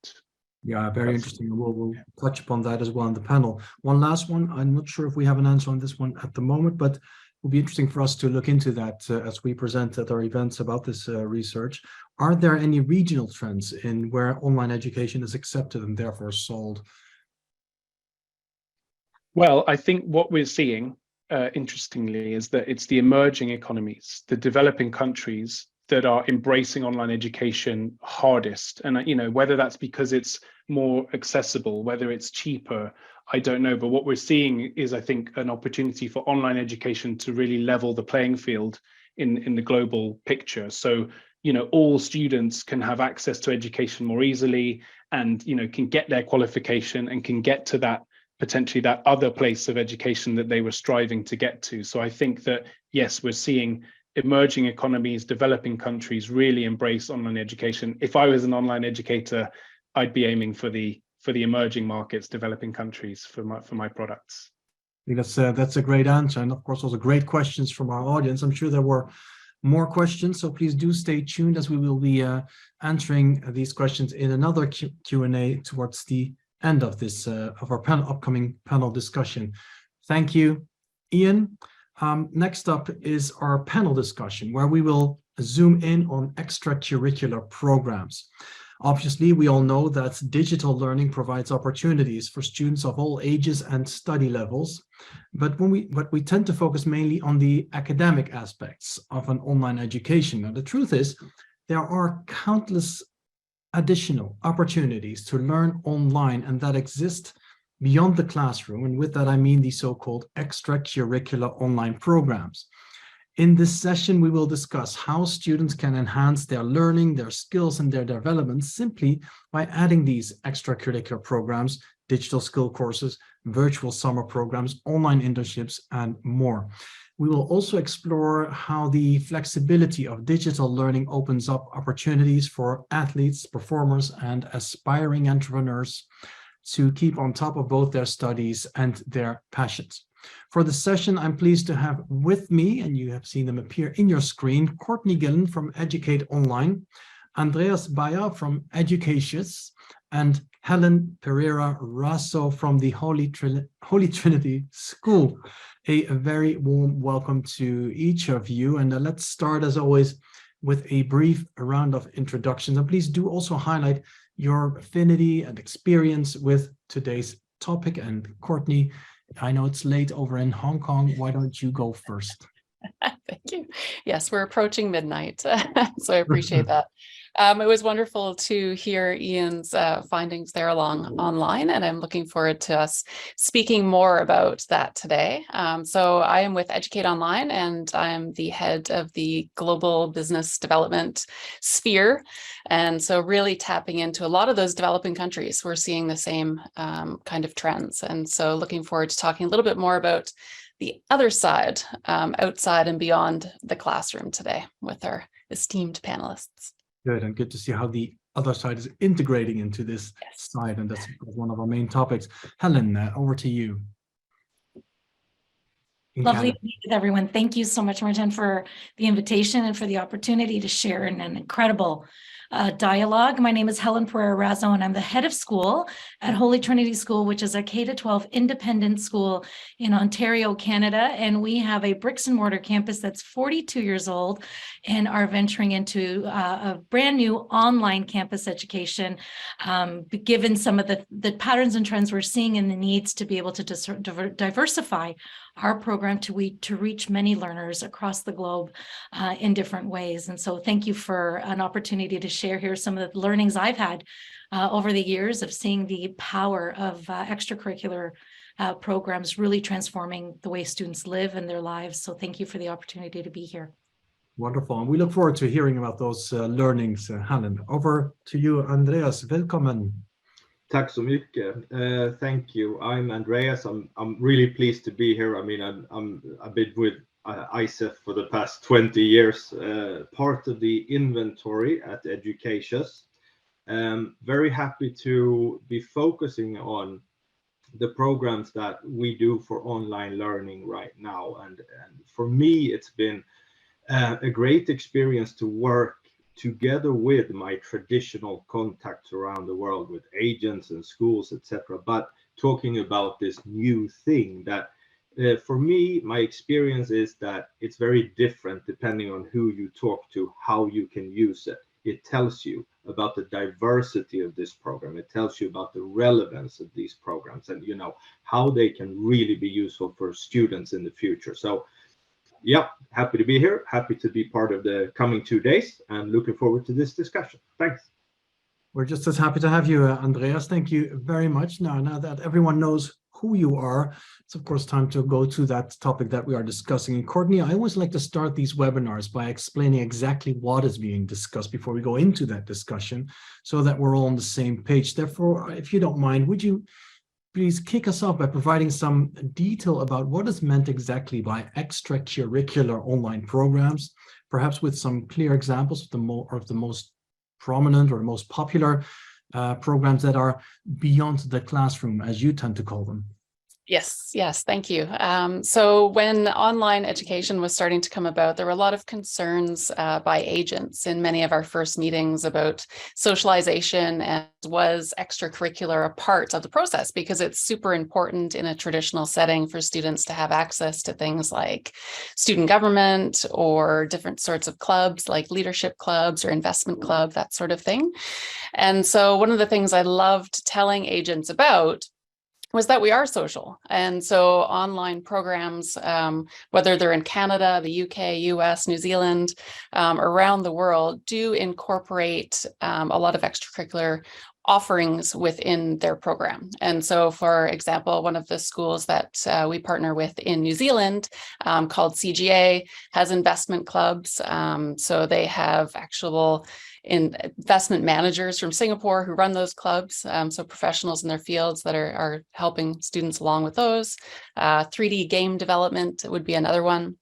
Speaker 1: Yeah, very interesting. We'll touch upon that as well in the panel. One last one. I'm not sure if we have an answer on this one at the moment, but it will be interesting for us to look into that as we present at our events about this research. Are there any regional trends in where online education is accepted and therefore sold?
Speaker 2: Well, I think what we're seeing, interestingly, is that it's the emerging economies, the developing countries, that are embracing online education hardest. And whether that's because it's more accessible, whether it's cheaper, I don't know. But what we're seeing is, I think, an opportunity for online education to really level the playing field in the global picture. So all students can have access to education more easily, and can get their qualification and can get to that potentially that other place of education that they were striving to get to. So I think that, yes, we're seeing emerging economies, developing countries really embrace online education. If I was an online educator, I'd be aiming for the emerging markets, developing countries for my products.
Speaker 1: think that's a great answer. And of course, those are great questions from our audience. I'm sure there were more questions, so please do stay tuned as we will be answering these questions in another Q&A towards the end of this of our upcoming panel discussion. Thank you, Ian. Next up is our panel discussion, where we will zoom in on extracurricular programs. Obviously, we all know that digital learning provides opportunities for students of all ages and study levels, but we tend to focus mainly on the academic aspects of an online education. Now, the truth is, there are countless additional opportunities to learn online and that exist beyond the classroom, and with that I mean the so-called extracurricular online programs. In this session, we will discuss how students can enhance their learning, their skills, and their development simply by adding these extracurricular programs, digital skill courses, virtual summer programs, online internships, and more. We will also explore how the flexibility of digital learning opens up opportunities for athletes, performers, and aspiring entrepreneurs to keep on top of both their studies and their passions. For the session, I'm pleased to have with me, and you have seen them appear in your screen, Courtney Gillan from Educate Online, Andreas Bayer from Educatius, and Helen Pereira-Raso from the Holy Trinity School. A very warm welcome to each of you. And let's start, as always, with a brief round of introductions. And please do also highlight your affinity and experience with today's topic. And Courtney, I know it's late over in Hong Kong. Why don't you go first?
Speaker 3: Thank you. Yes, we're approaching midnight, so I appreciate that. It was wonderful to hear Ian's findings there online, and I'm looking forward to us speaking more about that today. So I am with Educate Online, and I'm the head of the global business development sphere. And so really tapping into a lot of those developing countries, we're seeing the same kind of trends. And so looking forward to talking a little bit more about the other side, outside and beyond the classroom today with our esteemed panelists. Good, and good to see how the other side is integrating into this side, and that's one of our main topics. Helen, over to you.
Speaker 4: Lovely to meet with everyone. Thank you so much, Martijn, for the invitation and for the opportunity to share in an incredible dialogue. My name is Helen Pereira-Raso, and I'm the head of school at Holy Trinity School, which is a K-12 independent school in Ontario, Canada. And we have a bricks and mortar campus that's 42 years old and are venturing into a brand new online campus education, given some of the patterns and trends we're seeing and the needs to be able to diversify our program to reach many learners across the globe in different ways. And so thank you for an opportunity to share here some of the learnings I've had over the years of seeing the power of extracurricular programs really transforming the way students live and their lives. So thank you for the opportunity to be here.
Speaker 1: Wonderful. And we look forward to hearing about those learnings, Helen. Over to you, Andreas. Välkommen.
Speaker 5: Tack så mycket. Thank you. I'm Andreas. I'm really pleased to be here. I mean, I've been with ICEF for the past 20 years, part of the inventory at Educatius. Very happy to be focusing on the programs that we do for online learning right now. And for me, it's been a great experience to work together with my traditional contacts around the world with agents and schools, etc. But talking about this new thing that for me, my experience is that it's very different depending on who you talk to, how you can use it. It tells you about the diversity of this program. It tells you about the relevance of these programs and, you know, how they can really be useful for students in the future. So yeah, happy to be here, happy to be part of the coming 2 days, and looking forward to this discussion. Thanks.
Speaker 1: We're just as happy to have you, Andreas. Thank you very much. Now that everyone knows who you are, it's of course time to go to that topic that we are discussing. And Courtney, I always like to start these webinars by explaining exactly what is being discussed before we go into that discussion, so that we're all on the same page. Therefore, if you don't mind, would you please kick us off by providing some detail about what is meant exactly by extracurricular online programs, perhaps with some clear examples of the most prominent or most popular programs that are beyond the classroom, as you tend to call them.
Speaker 3: Yes, thank you. So when online education was starting to come about, there were a lot of concerns by agents in many of our first meetings about socialization, and was extracurricular a part of the process, because it's super important in a traditional setting for students to have access to things like student government or different sorts of clubs like leadership clubs or investment club, that sort of thing. And so one of the things I loved telling agents about was that we are social. And so online programs, whether they're in Canada, the UK, US, New Zealand, around the world, do incorporate a lot of extracurricular offerings within their program. And so, for example, one of the schools that we partner with in New Zealand, called CGA, has investment clubs. So they have actual investment managers from Singapore who run those clubs, so professionals in their fields that are helping students along with those. 3D game development would be another one.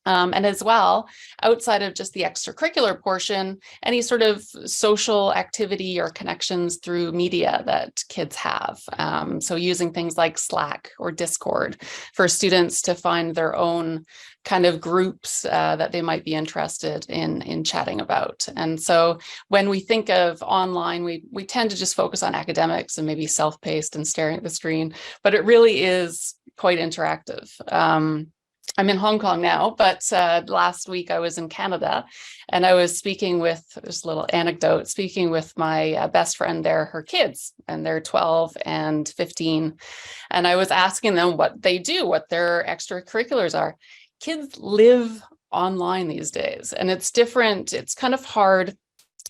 Speaker 3: And as well, outside of just the extracurricular portion, any sort of social activity or connections through media that kids have. So using things like Slack or Discord for students to find their own kind of groups that they might be interested in chatting about. And so when we think of online, we tend to just focus on academics and maybe self-paced and staring at the screen, but it really is quite interactive. I'm in Hong Kong now, but last week I was in Canada, and I was speaking with, there's a little anecdote, speaking with my best friend there, her kids, and they're 12 and 15. And I was asking them what they do, what their extracurriculars are. Kids live online these days, and it's different. It's kind of hard,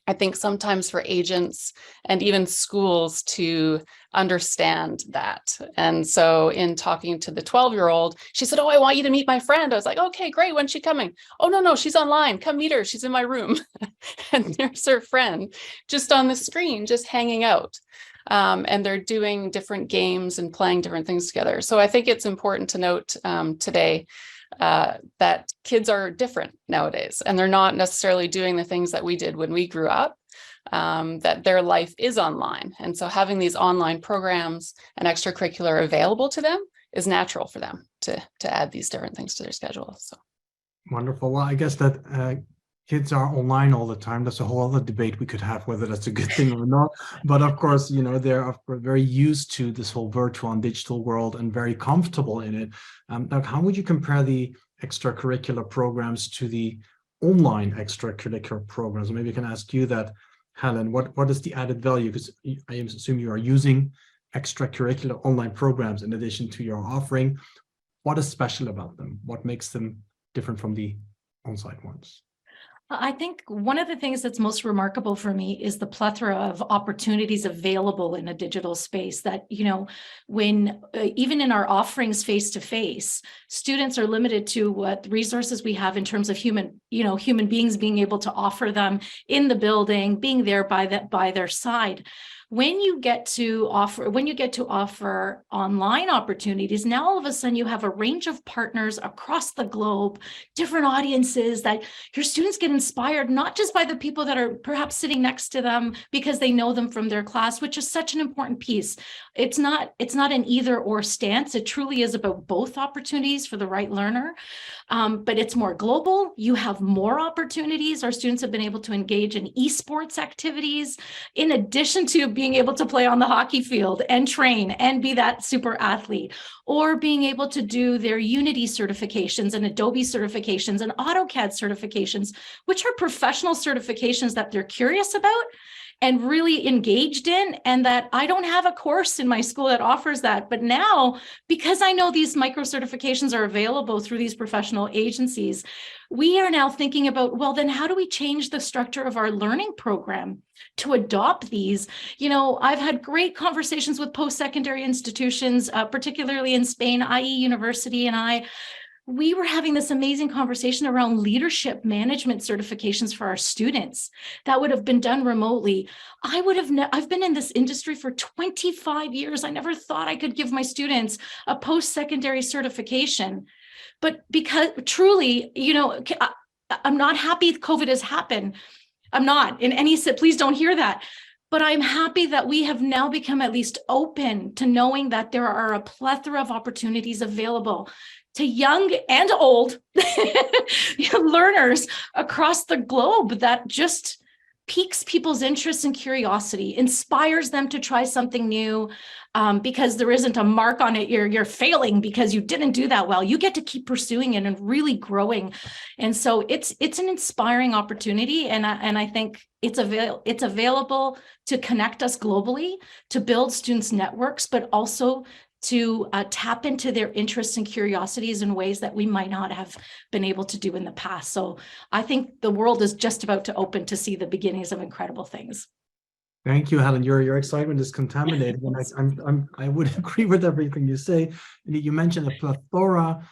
Speaker 3: I think, sometimes for agents and even schools to understand that. And so in talking to the 12-year-old, she said, "Oh, I want you to meet my friend." I was like, "Okay, great. When's she coming?" "Oh, no, she's online. Come meet her. She's in my room." And there's her friend just on the screen, just hanging out. And they're doing different games and playing different things together. So I think it's important to note today that kids are different nowadays, and they're not necessarily doing the things that we did when we grew up, that their life is online. And so having these online programs and extracurricular available to them is natural for them to add these different things to their schedule. So
Speaker 1: wonderful. Well, I guess that kids are online all the time. That's a whole other debate we could have, whether that's a good thing or not. But of course, you know, they're very used to this whole virtual and digital world and very comfortable in it. Doug, how would you compare the extracurricular programs to the online extracurricular programs? Maybe I can ask you that, Helen. What is the added value? Because I assume you are using extracurricular online programs in addition to your offering. What is special about them? What makes them different from the on-site ones?
Speaker 4: I think one of the things that's most remarkable for me is the plethora of opportunities available in a digital space that, you know, when even in our offerings face-to-face, students are limited to what resources we have in terms of human beings being able to offer them in the building, being there by their side. When you get to offer online opportunities, now all of a sudden you have a range of partners across the globe, different audiences, that your students get inspired not just by the people that are perhaps sitting next to them because they know them from their class, which is such an important piece. It's not an either or stance. It truly is about both opportunities for the right learner. But it's more global. You have more opportunities. Our students have been able to engage in esports activities, in addition to being able to play on the hockey field and train and be that super athlete, or being able to do their Unity certifications and Adobe certifications and AutoCAD certifications, which are professional certifications that they're curious about and really engaged in, and that I don't have a course in my school that offers that. But now, because I know these micro certifications are available through these professional agencies, we are now thinking about, well, then how do we change the structure of our learning program to adopt these? You know, I've had great conversations with post-secondary institutions, particularly in Spain. IE University and we were having this amazing conversation around leadership management certifications for our students that would have been done remotely. I've been in this industry for 25 years. I never thought I could give my students a post-secondary certification. But because truly, you know, I'm not happy COVID has happened. I'm not in any, please don't hear that. But I'm happy that we have now become at least open to knowing that there are a plethora of opportunities available to young and old learners across the globe that just piques people's interest and curiosity, inspires them to try something new, because there isn't a mark on it. You're failing because you didn't do that well. You get to keep pursuing it and really growing. And so it's an inspiring opportunity. And I think it's available to connect us globally, to build students' networks, but also to tap into their interests and curiosities in ways that we might not have been able to do in the past. So I think the world is just about to open to see the beginnings of incredible things.
Speaker 1: Thank you, Helen. Your excitement is contaminated, and I would agree with everything you say. You mentioned a plethora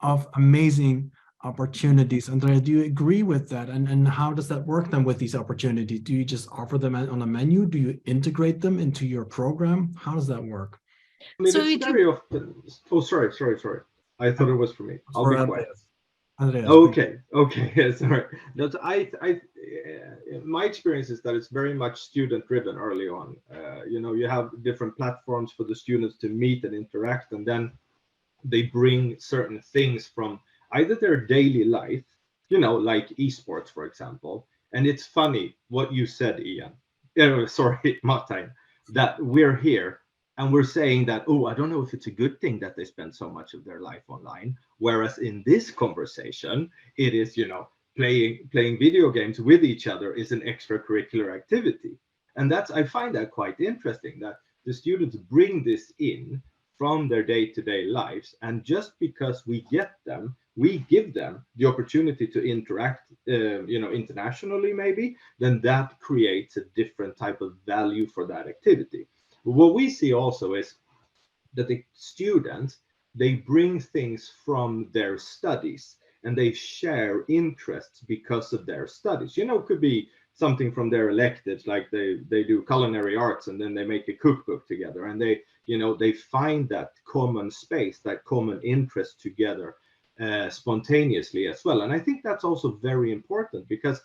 Speaker 1: of amazing opportunities. Andrea, do you agree with that? And how does that work then with these opportunities? Do you just offer them on a menu? Do you integrate them into your program? How does that work?
Speaker 5: I mean,
Speaker 4: So
Speaker 5: it's very often. Oh, sorry. I thought it was for me. I'll be quiet.
Speaker 1: Andreas,
Speaker 5: Okay. Yeah, sorry. No, my experience is that it's very much student-driven early on. You have different platforms for the students to meet and interact, and then they bring certain things from either their daily life, like esports, for example. And it's funny what you said, Ian. Sorry, Martijn, that we're here. And we're saying that, oh, I don't know if it's a good thing that they spend so much of their life online. Whereas in this conversation, it is, playing video games with each other is an extracurricular activity. And I find that quite interesting, that the students bring this in from their day-to-day lives. And just because we give them the opportunity to interact, internationally maybe, then that creates a different type of value for that activity. What we see also is that the students, they bring things from their studies and they share interests because of their studies. It could be something from their electives, like they do culinary arts and then they make a cookbook together, and they find that common space, that common interest together spontaneously as well. And I think that's also very important, because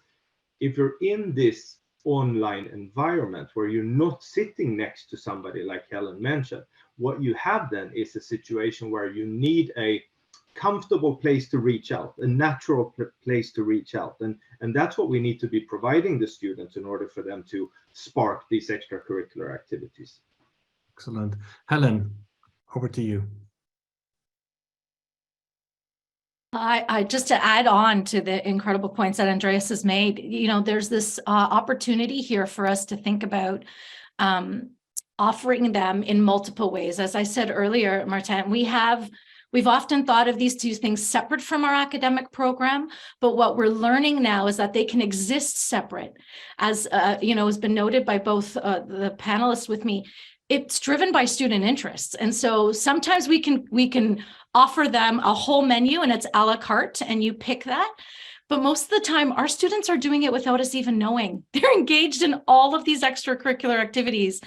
Speaker 5: if you're in this online environment where you're not sitting next to somebody like Helen mentioned, what you have then is a situation where you need a comfortable place to reach out, a natural place to reach out, and that's what we need to be providing the students in order for them to spark these extracurricular activities.
Speaker 1: Excellent. Helen, over to you.
Speaker 4: I just to add on to the incredible points that Andreas has made, there's this opportunity here for us to think about offering them in multiple ways. As I said earlier, Martijn, we've often thought of these two things separate from our academic program, but what we're learning now is that they can exist separate. As has been noted by both the panelists with me, it's driven by student interests. And so sometimes we can offer them a whole menu and it's a la carte and you pick that. But most of the time, our students are doing it without us even knowing. They're engaged in all of these extracurricular activities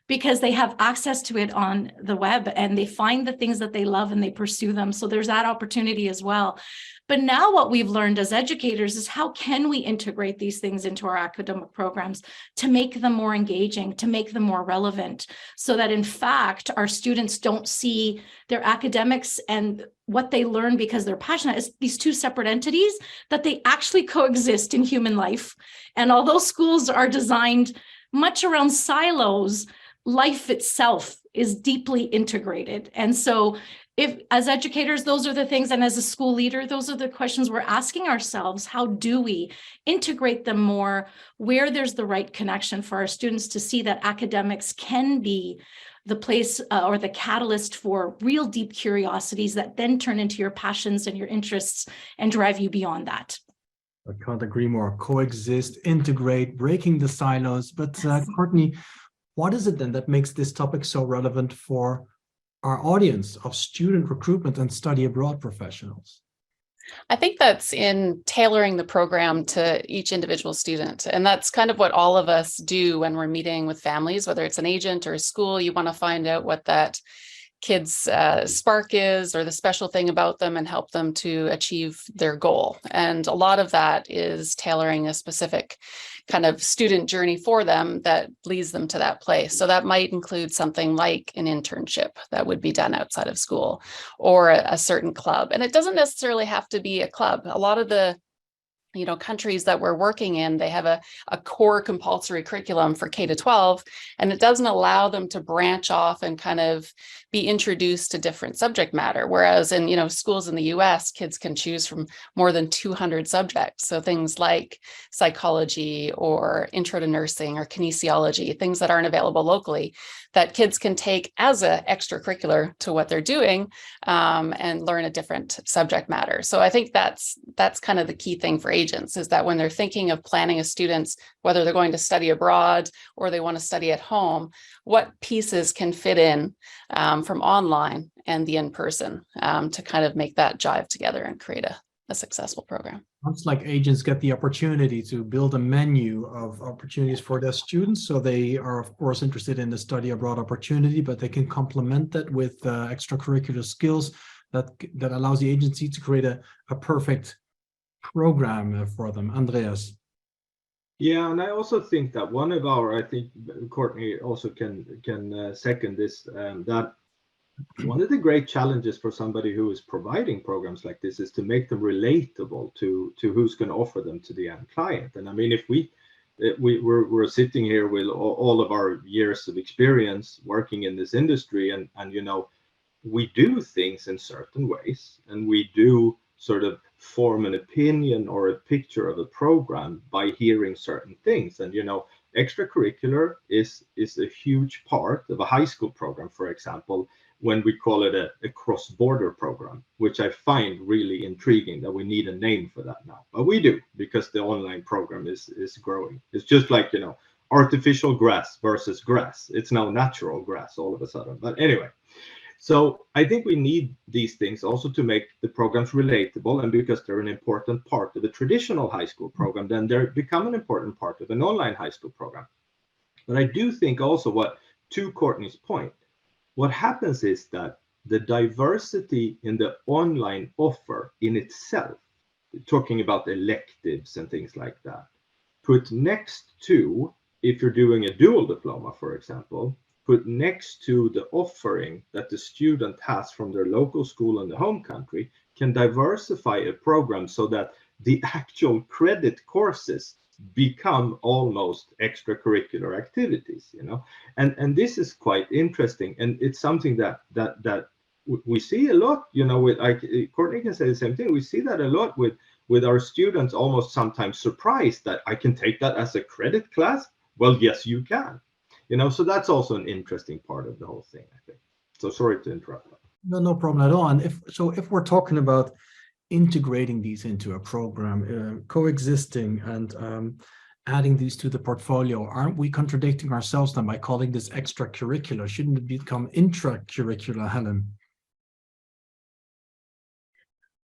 Speaker 4: because they have access to it on the web and they find the things that they love and they pursue them. So there's that opportunity as well. But now what we've learned as educators is how can we integrate these things into our academic programs to make them more engaging, to make them more relevant, so that in fact, our students don't see their academics and what they learn because they're passionate as these two separate entities, that they actually coexist in human life. And although schools are designed much around silos, life itself is deeply integrated. And so if as educators, those are the things, and as a school leader, those are the questions we're asking ourselves. How do we integrate them more where there's the right connection for our students to see that academics can be the place or the catalyst for real deep curiosities that then turn into your passions and your interests and drive you beyond that?
Speaker 1: I can't agree more. Coexist, integrate, breaking the silos. But Courtney, what is it then that makes this topic so relevant for our audience of student recruitment and study abroad professionals?
Speaker 3: I think that's in tailoring the program to each individual student. And that's kind of what all of us do when we're meeting with families, whether it's an agent or a school. You want to find out what that kids' spark is, or the special thing about them, and help them to achieve their goal. And a lot of that is tailoring a specific kind of student journey for them that leads them to that place. So that might include something like an internship that would be done outside of school, or a certain club. And it doesn't necessarily have to be a club. A lot of the countries that we're working in, they have a core compulsory curriculum for K to 12, and it doesn't allow them to branch off and kind of be introduced to different subject matter. Whereas in, schools in the US, kids can choose from more than 200 subjects. So things like psychology or intro to nursing or kinesiology, things that aren't available locally, that kids can take as an extracurricular to what they're doing, and learn a different subject matter. So I think that's kind of the key thing for agents, is that when they're thinking of planning a student's, whether they're going to study abroad or they want to study at home, what pieces can fit in from online and the in-person to kind of make that jive together and create a successful program.
Speaker 1: Sounds like agents get the opportunity to build a menu of opportunities for their students. So they are, of course, interested in the study abroad opportunity, but they can complement that with extracurricular skills that allows the agency to create a perfect program for them. Andreas.
Speaker 5: Yeah, and I also think that one of our, I think Courtney also can second this, that one of the great challenges for somebody who is providing programs like this is to make them relatable to who's going to offer them to the end client. And I mean, if we're sitting here with all of our years of experience working in this industry, and we do things in certain ways, and we do sort of form an opinion or a picture of a program by hearing certain things. And extracurricular is a huge part of a high school program, for example, when we call it a cross-border program, which I find really intriguing that we need a name for that now. But we do, because the online program is growing. It's just like, artificial grass versus grass. It's now natural grass all of a sudden. But anyway, so I think we need these things also to make the programs relatable, and because they're an important part of the traditional high school program, then they become an important part of an online high school program. But I do think also, to Courtney's point, what happens is that the diversity in the online offer in itself, talking about electives and things like that, put next to, if you're doing a dual diploma, for example, put next to the offering that the student has from their local school and the home country, can diversify a program so that the actual credit courses become almost extracurricular activities, and this is quite interesting, and it's something that we see a lot, with, Courtney can say the same thing. We see that a lot with our students, almost sometimes surprised that I can take that as a credit class. Well, yes, you can, so that's also an interesting part of the whole thing, I think. So sorry to interrupt.
Speaker 1: No problem at all. And if we're talking about integrating these into a program, coexisting and adding these to the portfolio, aren't we contradicting ourselves then by calling this extracurricular? Shouldn't it become intracurricular, Helen?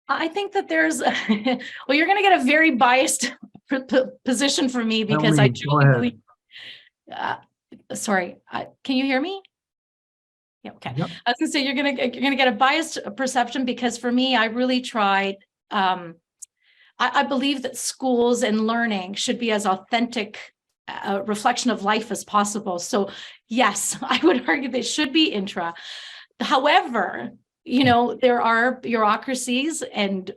Speaker 4: I think that there's, well, you're going to get a very biased position from me, because I truly believe, sorry, can you hear me? Yeah, okay. Yep. I was gonna say you're gonna get a biased perception, because for me, I really tried. I believe that schools and learning should be as authentic a reflection of life as possible. So yes, I would argue they should be intra. However, there are bureaucracies and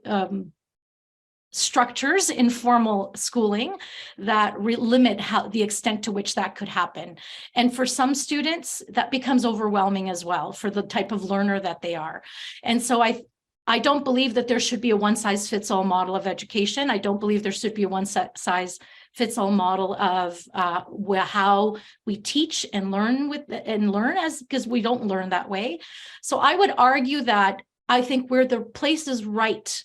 Speaker 4: structures in formal schooling that limit the extent to which that could happen. And for some students, that becomes overwhelming as well for the type of learner that they are. And so I don't believe that there should be a one-size-fits-all model of education. I don't believe there should be a one-size-fits-all model of how we teach and learn because we don't learn that way. So I would argue that I think where the place is right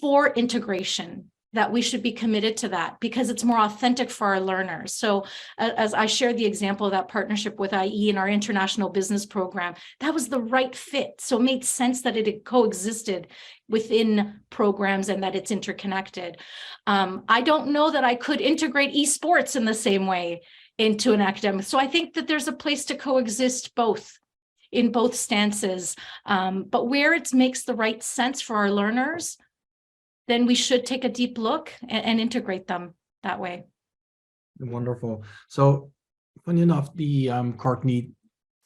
Speaker 4: for integration, that we should be committed to that, because it's more authentic for our learners. So as I shared the example of that partnership with IE in our international business program, that was the right fit. So it made sense that it had coexisted within programs and that it's interconnected. I don't know that I could integrate esports in the same way into an academic. So I think that there's a place to coexist both in both stances. But where it makes the right sense for our learners, then we should take a deep look and integrate them that way.
Speaker 1: Wonderful. So funny enough, the Courtney,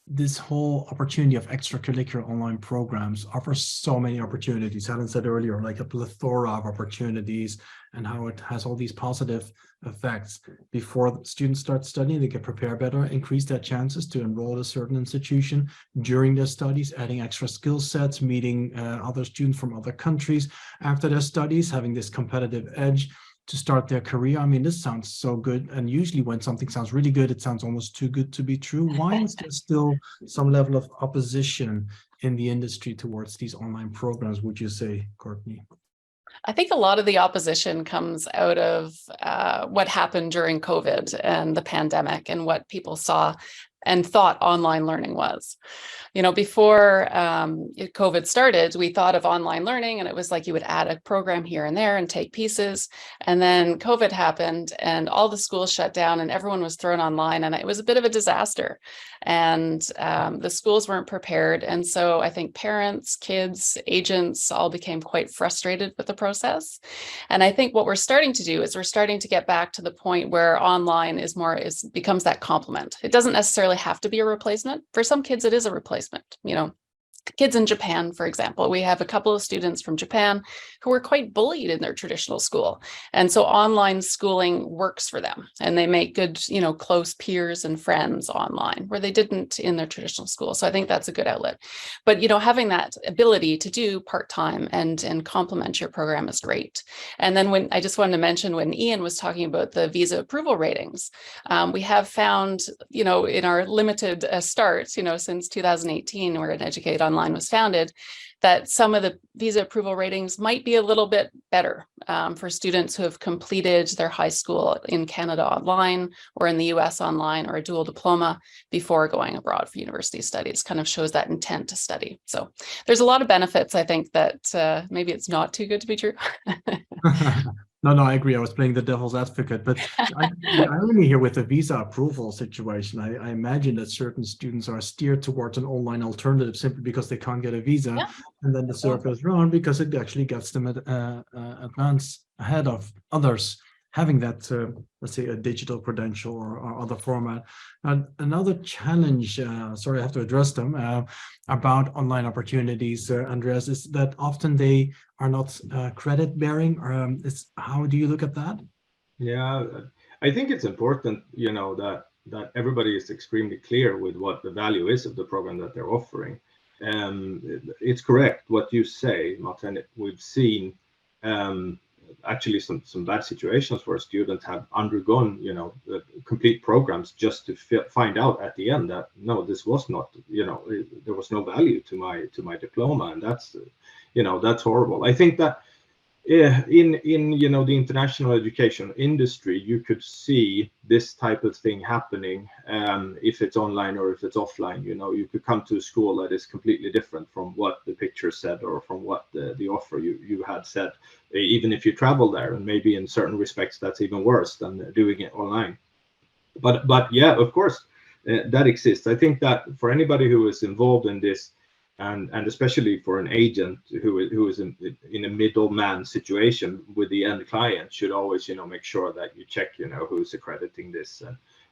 Speaker 1: this whole opportunity of extracurricular online programs offers so many opportunities. Helen said earlier, like a plethora of opportunities, and how it has all these positive effects. Before students start studying, they get prepared better, increase their chances to enroll at a certain institution during their studies, adding extra skill sets, meeting other students from other countries after their studies, having this competitive edge to start their career. I mean, this sounds so good. And usually when something sounds really good, it sounds almost too good to be true. Why is there still some level of opposition in the industry towards these online programs, would you say, Courtney?
Speaker 3: I think a lot of the opposition comes out of what happened during COVID and the pandemic, and what people saw and thought online learning was. You know, before COVID started, we thought of online learning and it was like you would add a program here and there and take pieces. And then COVID happened and all the schools shut down and everyone was thrown online, and it was a bit of a disaster. And the schools weren't prepared. And so I think parents, kids, agents all became quite frustrated with the process. And I think what we're starting to do is we're starting to get back to the point where online becomes that complement. It doesn't necessarily have to be a replacement. For some kids, it is a replacement. You know, kids in Japan, for example, we have a couple of students from Japan who were quite bullied in their traditional school. And so online schooling works for them, and they make good, you know, close peers and friends online where they didn't in their traditional school. So I think that's a good outlet. But, you know, having that ability to do part-time and complement your program is great. And then I just wanted to mention, when Ian was talking about the visa approval ratings, we have found, you know, in our limited starts, you know, since 2018, where an Educate Online was founded, that some of the visa approval ratings might be a little bit better for students who have completed their high school in Canada online, or in the US online, or a dual diploma before going abroad for university studies. Kind of shows that intent to study. So there's a lot of benefits. I think that maybe it's not too good to be true.
Speaker 1: No, I agree. I was playing the devil's advocate, but the irony here with the visa approval situation, I imagine that certain students are steered towards an online alternative simply because they can't get a visa,
Speaker 3: Yeah.
Speaker 1: and then the circle is round because it actually gets them advance ahead of others having that, let's say, a digital credential or other format. And another challenge, sorry, I have to address them, about online opportunities, Andreas, is that often they are not credit bearing. How do you look at that?
Speaker 5: Yeah, I think it's important, you know, that everybody is extremely clear with what the value is of the program that they're offering. It's correct what you say, Martijn. We've seen actually some bad situations where students have undergone, you know, complete programs just to find out at the end that no, this was not, you know, there was no value to my diploma, and that's, you know, that's horrible. I think that in you know, the international education industry, you could see this type of thing happening if it's online or if it's offline. You know, you could come to a school that is completely different from what the picture said or from what the offer you had said, even if you travel there, and maybe in certain respects that's even worse than doing it online. But yeah, of course, that exists. I think that for anybody who is involved in this, and especially for an agent who is in a middleman situation with the end client, should always, you know, make sure that you check, you know, who's accrediting this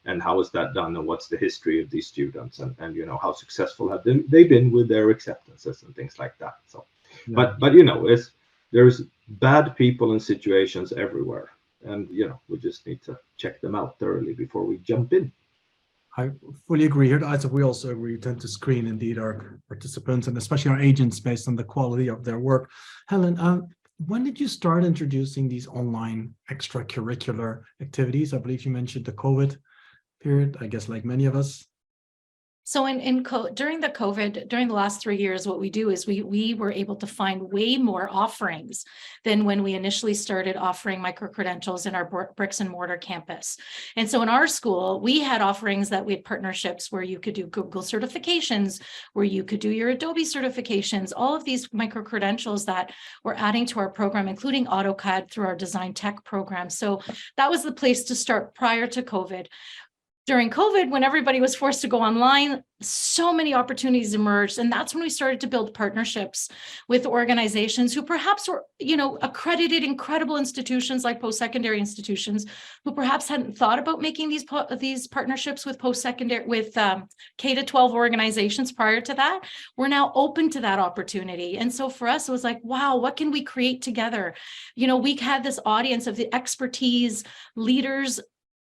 Speaker 5: and how is that done, and what's the history of these students, and you know, how successful have they been with their acceptances and things like that. So, yeah. But you know, there's bad people and situations everywhere, and you know, we just need to check them out thoroughly before we jump in.
Speaker 1: I fully agree here. We also agree, we tend to screen indeed our participants and especially our agents based on the quality of their work. Helen, when did you start introducing these online extracurricular activities? I believe you mentioned the COVID period, I guess, like many of us.
Speaker 4: So during the last 3 years, what we do is we were able to find way more offerings than when we initially started offering micro-credentials in our bricks and mortar campus. And so in our school, we had offerings that we had partnerships where you could do Google certifications, where you could do your Adobe certifications, all of these micro-credentials that we're adding to our program, including AutoCAD through our design tech program. So that was the place to start prior to COVID. during COVID, when everybody was forced to go online, so many opportunities emerged. And that's when we started to build partnerships with organizations who perhaps were, accredited incredible institutions like post-secondary institutions who perhaps hadn't thought about making these partnerships with post-secondary, with K-12 organizations prior to that. We're now open to that opportunity. And so for us, it was like, wow, what can we create together? We had this audience of the expertise, leaders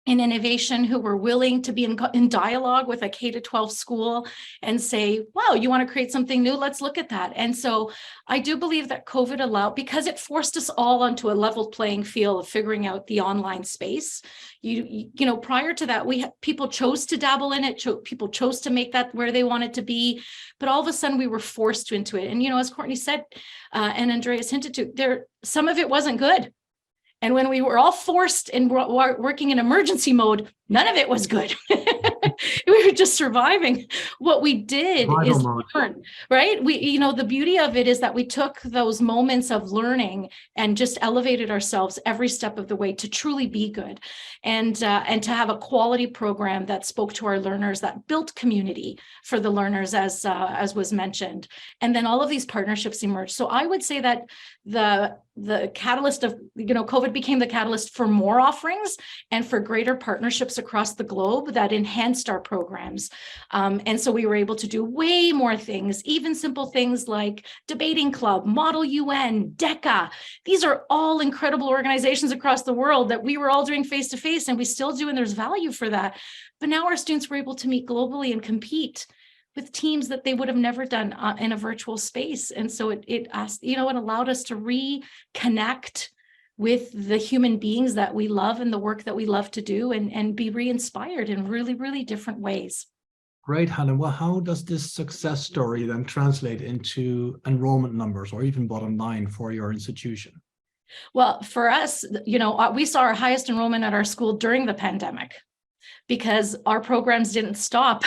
Speaker 4: in innovation who were willing to be in dialogue with a K-12 school and say, wow, you want to create something new? Let's look at that. And so I do believe that COVID allowed, because it forced us all onto a level playing field of figuring out the online space. Prior to that, people chose to dabble in it. People chose to make that where they wanted to be. But all of a sudden we were forced into it. And, as Courtney said, and Andreas hinted to, some of it wasn't good. And when we were all forced and working in emergency mode, none of it was good. We were just surviving. What we did is learn, right? The beauty of it is that we took those moments of learning and just elevated ourselves every step of the way to truly be good, and to have a quality program that spoke to our learners, that built community for the learners, as was mentioned. And then all of these partnerships emerged. So I would say that the catalyst of, COVID became the catalyst for more offerings and for greater partnerships across the globe that enhanced our programs. And so we were able to do way more things, even simple things like Debating Club, Model UN, DECA. These are all incredible organizations across the world that we were all doing face-to-face, and we still do, and there's value for that. But now our students were able to meet globally and compete with teams that they would have never done in a virtual space. And so it allowed us to reconnect with the human beings that we love and the work that we love to do, and be re-inspired in really, really different ways.
Speaker 1: Great, Helen. Well, how does this success story then translate into enrollment numbers or even bottom line for your institution?
Speaker 4: Well, for us, we saw our highest enrollment at our school during the pandemic, because our programs didn't stop.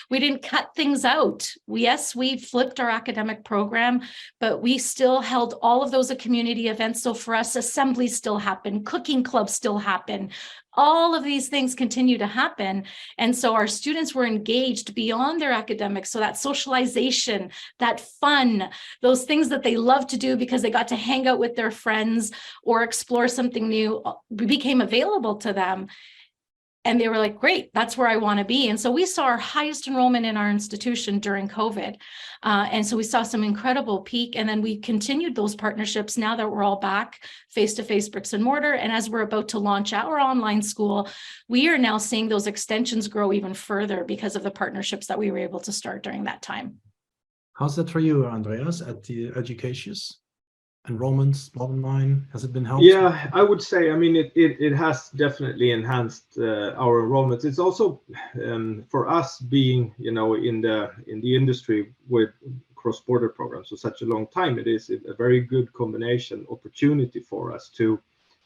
Speaker 4: We didn't cut things out. Yes, we flipped our academic program, but we still held all of those community events. So for us, assemblies still happen, cooking clubs still happen. All of these things continue to happen. And so our students were engaged beyond their academics. So that socialization, that fun, those things that they love to do because they got to hang out with their friends or explore something new, became available to them. And they were like, great, that's where I want to be. And so we saw our highest enrollment in our institution during COVID. And so we saw some incredible peak. And then we continued those partnerships now that we're all back face-to-face, bricks and mortar. And as we're about to launch our online school, we are now seeing those extensions grow even further because of the partnerships that we were able to start during that time.
Speaker 1: How's that for you, Andreas, at the Educatius? Enrollments, bottom line, has it been helpful?
Speaker 5: Yeah, I would say, it has definitely enhanced our enrollments. It's also for us being, in the industry with cross-border programs for such a long time, it is a very good combination opportunity for us to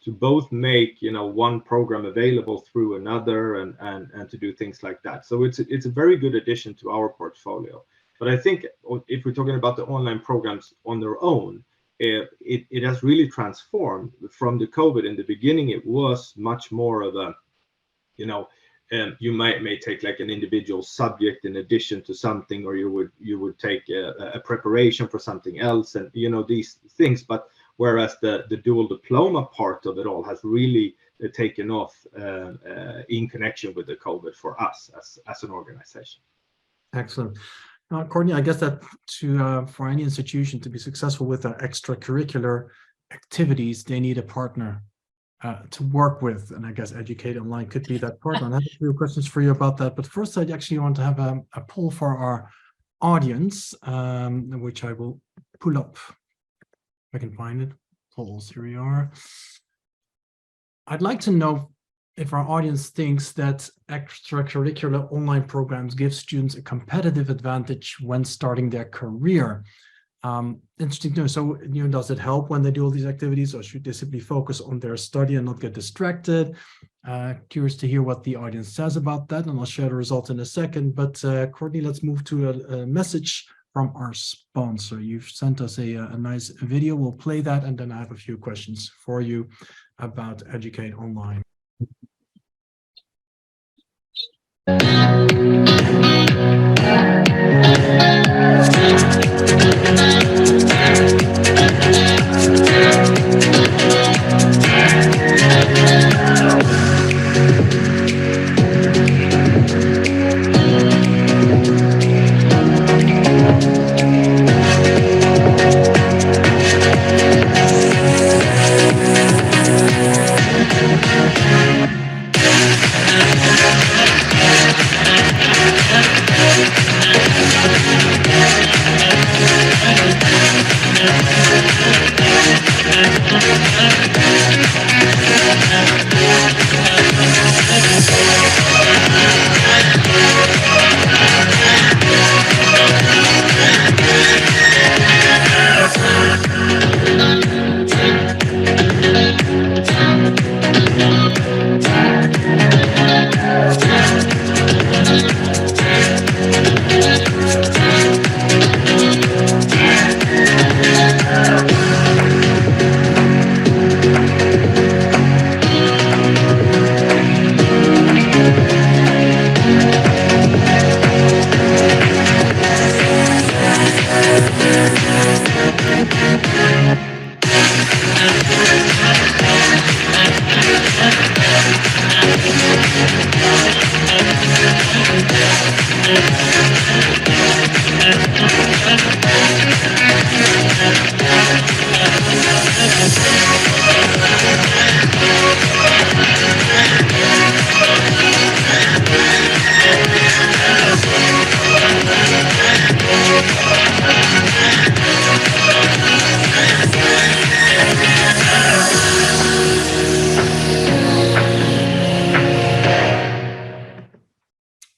Speaker 5: both make, one program available through another and to do things like that. So it's a very good addition to our portfolio. But I think if we're talking about the online programs on their own, it has really transformed from the COVID. In the beginning, it was much more of a, you may take like an individual subject in addition to something, or you would take a preparation for something else, and these things. But whereas the dual diploma part of it all has really taken off in connection with the COVID for us as an organization.
Speaker 1: Excellent. Courtney, I guess that for any institution to be successful with their extracurricular activities, they need a partner to work with, and I guess Educate Online could be that partner. And I have a few questions for you about that. But first, I actually want to have a poll for our audience, which I will pull up if I can find it. Polls, here we are. I'd like to know if our audience thinks that extracurricular online programs give students a competitive advantage when starting their career. Interesting to know. So, does it help when they do all these activities, or should they simply focus on their study and not get distracted? Curious to hear what the audience says about that, and I'll share the results in a second. But Courtney, let's move to a message from our sponsor. You've sent us a nice video. We'll play that, and then I have a few questions for you about Educate Online.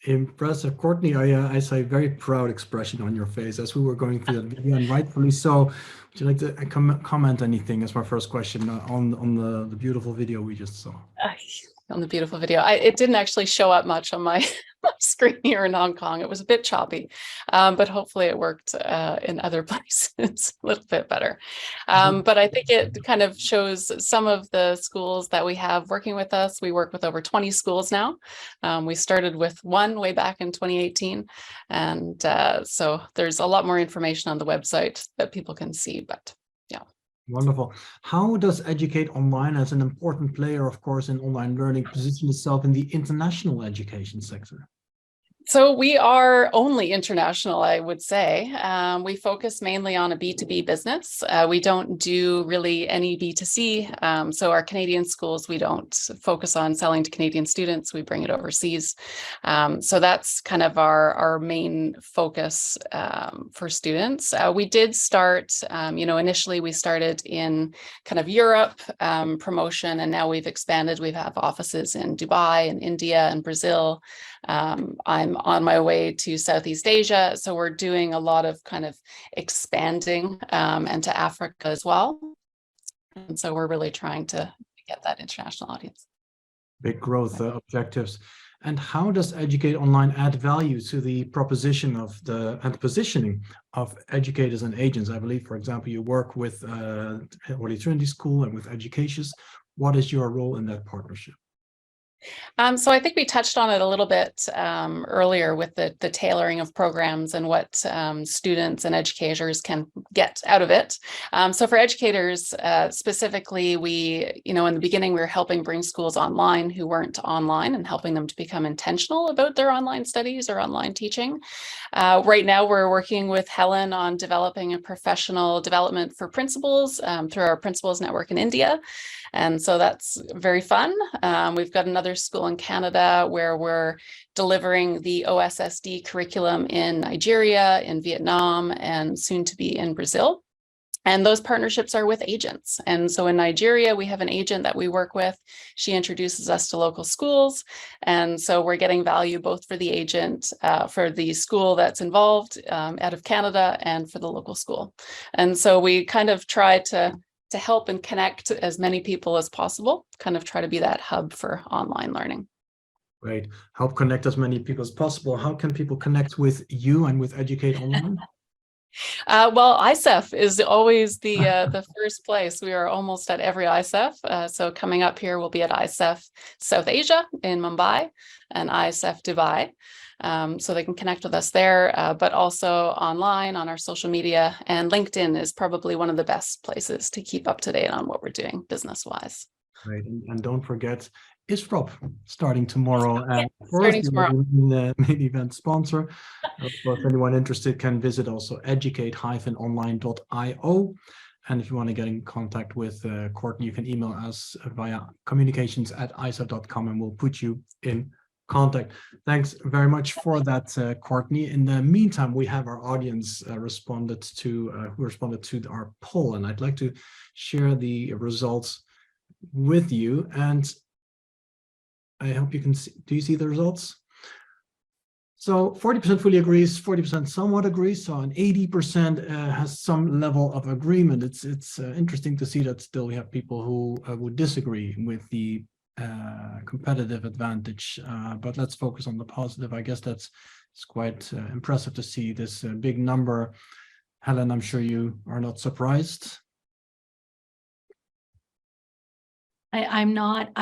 Speaker 1: Impressive, Courtney. I saw a very proud expression on your face as we were going through that video, and rightfully so. Would you like to comment anything as my first question on the beautiful video we just saw?
Speaker 3: On the beautiful video, it didn't actually show up much on my screen here in Hong Kong. It was a bit choppy, but hopefully it worked in other places a little bit better. But I think it kind of shows some of the schools that we have working with us. We work with over 20 schools now. We started with one way back in 2018. And so there's a lot more information on the website that people can see, but yeah.
Speaker 1: Wonderful. How does Educate Online, as an important player, of course, in online learning, position itself in the international education sector?
Speaker 3: So we are only international, I would say. We focus mainly on a B2B business. We don't do really any B2C. So our Canadian schools, we don't focus on selling to Canadian students. We bring it overseas. So that's kind of our main focus for students. We did start, initially we started in kind of Europe promotion, and now we've expanded. We have offices in Dubai and India and Brazil. I'm on my way to Southeast Asia, so we're doing a lot of kind of expanding and to Africa as well. And so we're really trying to get that international audience.
Speaker 1: Big growth objectives. And how does Educate Online add value to the proposition of and positioning of educators and agents? I believe, for example, you work with Trinity School and with Educatius. What is your role in that partnership?
Speaker 3: So I think we touched on it a little bit earlier with the tailoring of programs and what students and educators can get out of it. So for educators specifically, we, in the beginning, we were helping bring schools online who weren't online and helping them to become intentional about their online studies or online teaching. Right now, we're working with Helen on developing a professional development for principals through our principals network in India. And so that's very fun. We've got another school in Canada where we're delivering the OSSD curriculum in Nigeria, in Vietnam, and soon to be in Brazil. And those partnerships are with agents. And so in Nigeria, we have an agent that we work with. She introduces us to local schools. And so we're getting value both for the agent, for the school that's involved out of Canada, and for the local school. And so we kind of try to help and connect as many people as possible, kind of try to be that hub for online learning.
Speaker 1: Great. Help connect as many people as possible. How can people connect with you and with Educate Online?
Speaker 3: Well, ICEF is always the first place. We are almost at every ICEF. So coming up here, we'll be at ICEF South Asia in Mumbai and ICEF Dubai. So they can connect with us there, but also online on our social media. And LinkedIn is probably one of the best places to keep up to date on what we're doing business-wise.
Speaker 1: Right, and don't forget ISFROP starting tomorrow. And
Speaker 3: starting tomorrow.
Speaker 1: The main event sponsor. Of course, anyone interested can visit also educate-online.io. And if you want to get in contact with Courtney, you can email us via communications@icef.com and we'll put you in contact. Thanks very much for that, Courtney. In the meantime, we have our audience who responded to our poll, and I'd like to share the results with you, and I hope you can see. Do you see the results? So 40% fully agrees, 40% somewhat agrees, so an 80% has some level of agreement. It's interesting to see that still we have people who would disagree with the competitive advantage, but let's focus on the positive. I guess it's quite impressive to see this big number. Helen, I'm sure you are not surprised.
Speaker 4: I'm not,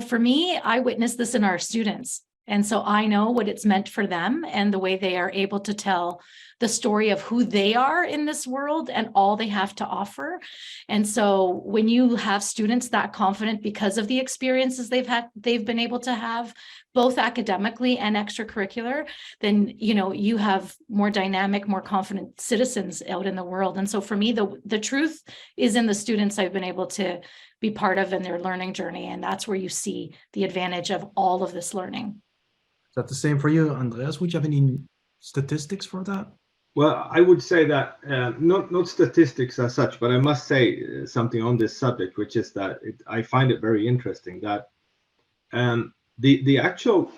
Speaker 4: for me, I witnessed this in our students. And so I know what it's meant for them and the way they are able to tell the story of who they are in this world and all they have to offer. And so when you have students that confident because of the experiences they've been able to have, both academically and extracurricular, then, you have more dynamic, more confident citizens out in the world. And so for me, the truth is in the students I've been able to be part of in their learning journey. And that's where you see the advantage of all of this learning.
Speaker 1: Is that the same for you, Andreas? Would you have any statistics for that?
Speaker 5: Well, I would say that not statistics as such, but I must say something on this subject, which is that I find it very interesting that the actual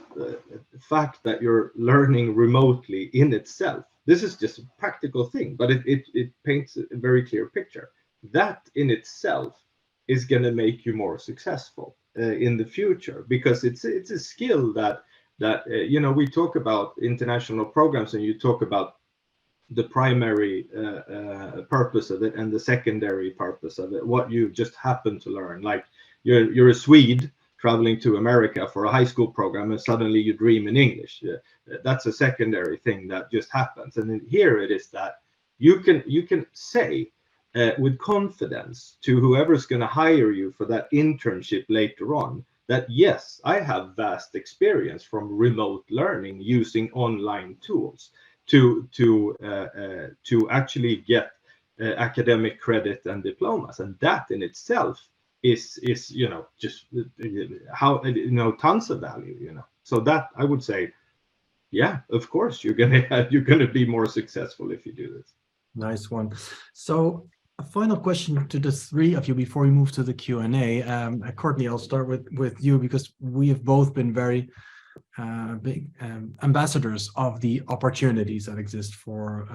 Speaker 5: fact that you're learning remotely in itself, this is just a practical thing, but it paints a very clear picture. That in itself is going to make you more successful in the future, because it's a skill that we talk about international programs, and you talk about the primary purpose of it and the secondary purpose of it, what you just happen to learn. Like you're a Swede traveling to America for a high school program and suddenly you dream in English. That's a secondary thing that just happens. And then here it is that you can say with confidence to whoever's going to hire you for that internship later on that, yes, I have vast experience from remote learning using online tools to actually get academic credit and diplomas, and that in itself is just how tons of value. So that I would say, yeah, of course you're gonna be more successful if you do this.
Speaker 1: Nice one. So a final question to the three of you before we move to the Q&A. Courtney, I'll start with you, because we have both been very big ambassadors of the opportunities that exist for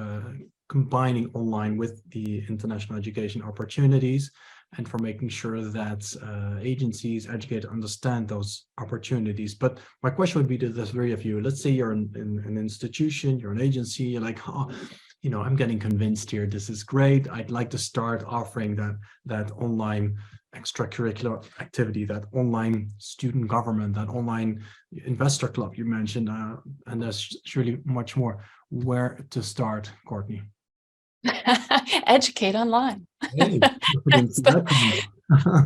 Speaker 1: combining online with the international education opportunities, and for making sure that agencies, educators understand those opportunities. But my question would be to the three of you. Let's say you're in an institution, you're an agency, you're like, I'm getting convinced here, this is great. I'd like to start offering that online extracurricular activity, that online student government, that online investor club you mentioned, and there's surely much more. Where to start, Courtney?
Speaker 3: Educate online.
Speaker 1: Hey,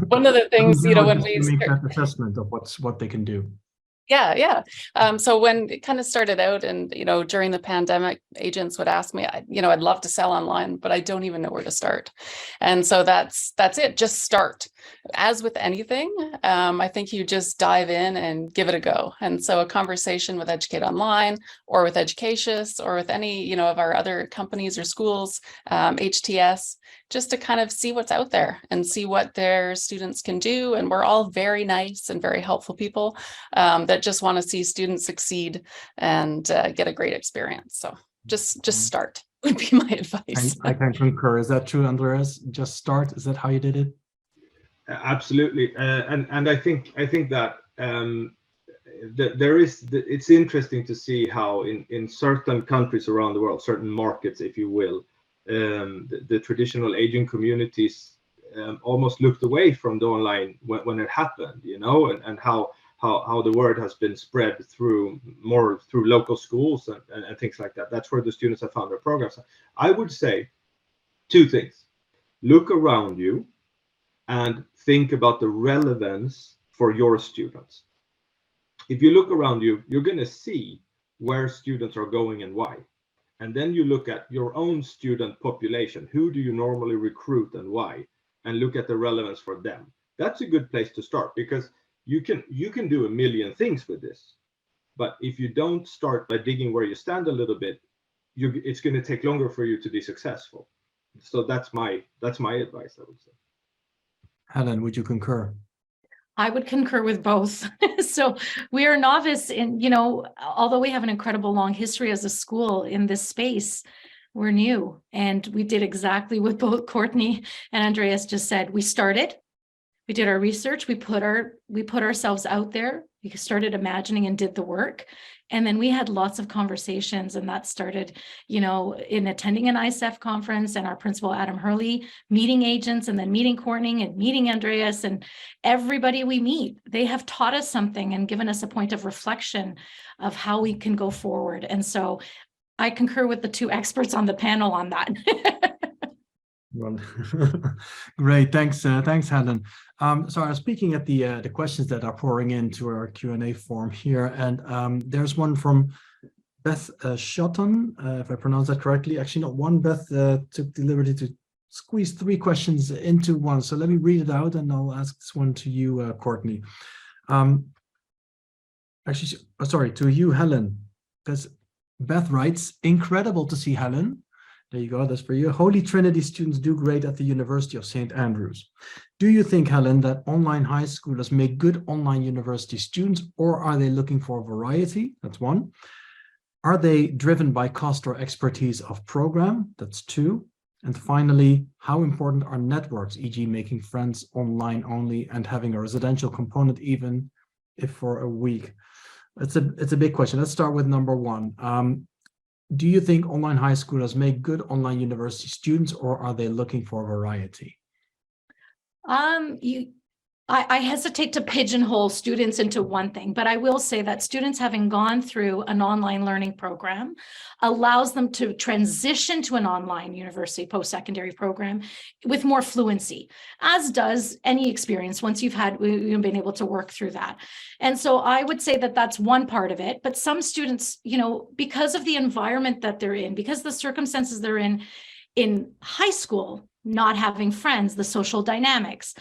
Speaker 3: one of the things, when we
Speaker 1: make that assessment of what they can do.
Speaker 3: Yeah. So when it kind of started out and, during the pandemic, agents would ask me, I'd love to sell online, but I don't even know where to start. And so that's it. Just start. As with anything, I think you just dive in and give it a go. And so a conversation with Educate Online or with Educatius or with any, of our other companies or schools, HTS, just to kind of see what's out there and see what their students can do. And we're all very nice and very helpful people that just want to see students succeed and get a great experience. So just start would be my advice.
Speaker 1: I can concur. Is that true, Andreas? Just start. Is that how you did it?
Speaker 5: Absolutely. And I think that it's interesting to see how in certain countries around the world, certain markets, if you will, the traditional Asian communities almost looked away from the online when it happened, you know, and how the word has been spread through local schools and things like that. That's where the students have found their programs. I would say two things. Look around you and think about the relevance for your students. If you look around you, you're going to see where students are going and why. And then you look at your own student population. Who do you normally recruit and why? And look at the relevance for them. That's a good place to start, because you can do a million things with this. But if you don't start by digging where you stand a little bit, it's going to take longer for you to be successful. So that's my advice, I would say.
Speaker 1: Helen, would you concur?
Speaker 4: I would concur with both. So we are novice in, you know, although we have an incredible long history as a school in this space, we're new. And we did exactly what both Courtney and Andreas just said. We started, we did our research, we put ourselves out there, we started imagining and did the work. And then we had lots of conversations, and that started, you know, in attending an ICEF conference and our principal, Adam Hurley, meeting agents, and then meeting Courtney and meeting Andreas, and everybody we meet, they have taught us something and given us a point of reflection of how we can go forward. And so I concur with the two experts on the panel on that.
Speaker 1: Well, great, thanks, Helen. So I was speaking at the questions that are pouring into our Q&A form here, and there's one from Beth Shotton, if I pronounce that correctly. Actually, not one. Beth took the liberty to squeeze 3 questions into one. So let me read it out, and I'll ask this one to you, Courtney. Actually, sorry, to you, Helen, because Beth writes, "Incredible to see Helen." There you go, that's for you. "Holy Trinity students do great at the University of St. Andrews. Do you think, Helen, that online high schoolers make good online university students, or are they looking for variety?" That's 1. "Are they driven by cost or expertise of program?" That's 2. And finally, "How important are networks, e.g. making friends online only and having a residential component even if for a week?" It's a big question. Let's start with number 1. Do you think online high schoolers make good online university students, or are they looking for variety?
Speaker 4: I hesitate to pigeonhole students into one thing, but I will say that students having gone through an online learning program allows them to transition to an online university post-secondary program with more fluency, as does any experience once you've been able to work through that. And so I would say that that's one part of it, but some students, you know, because of the environment that they're in, because the circumstances they're in high school, not having friends, the social dynamics,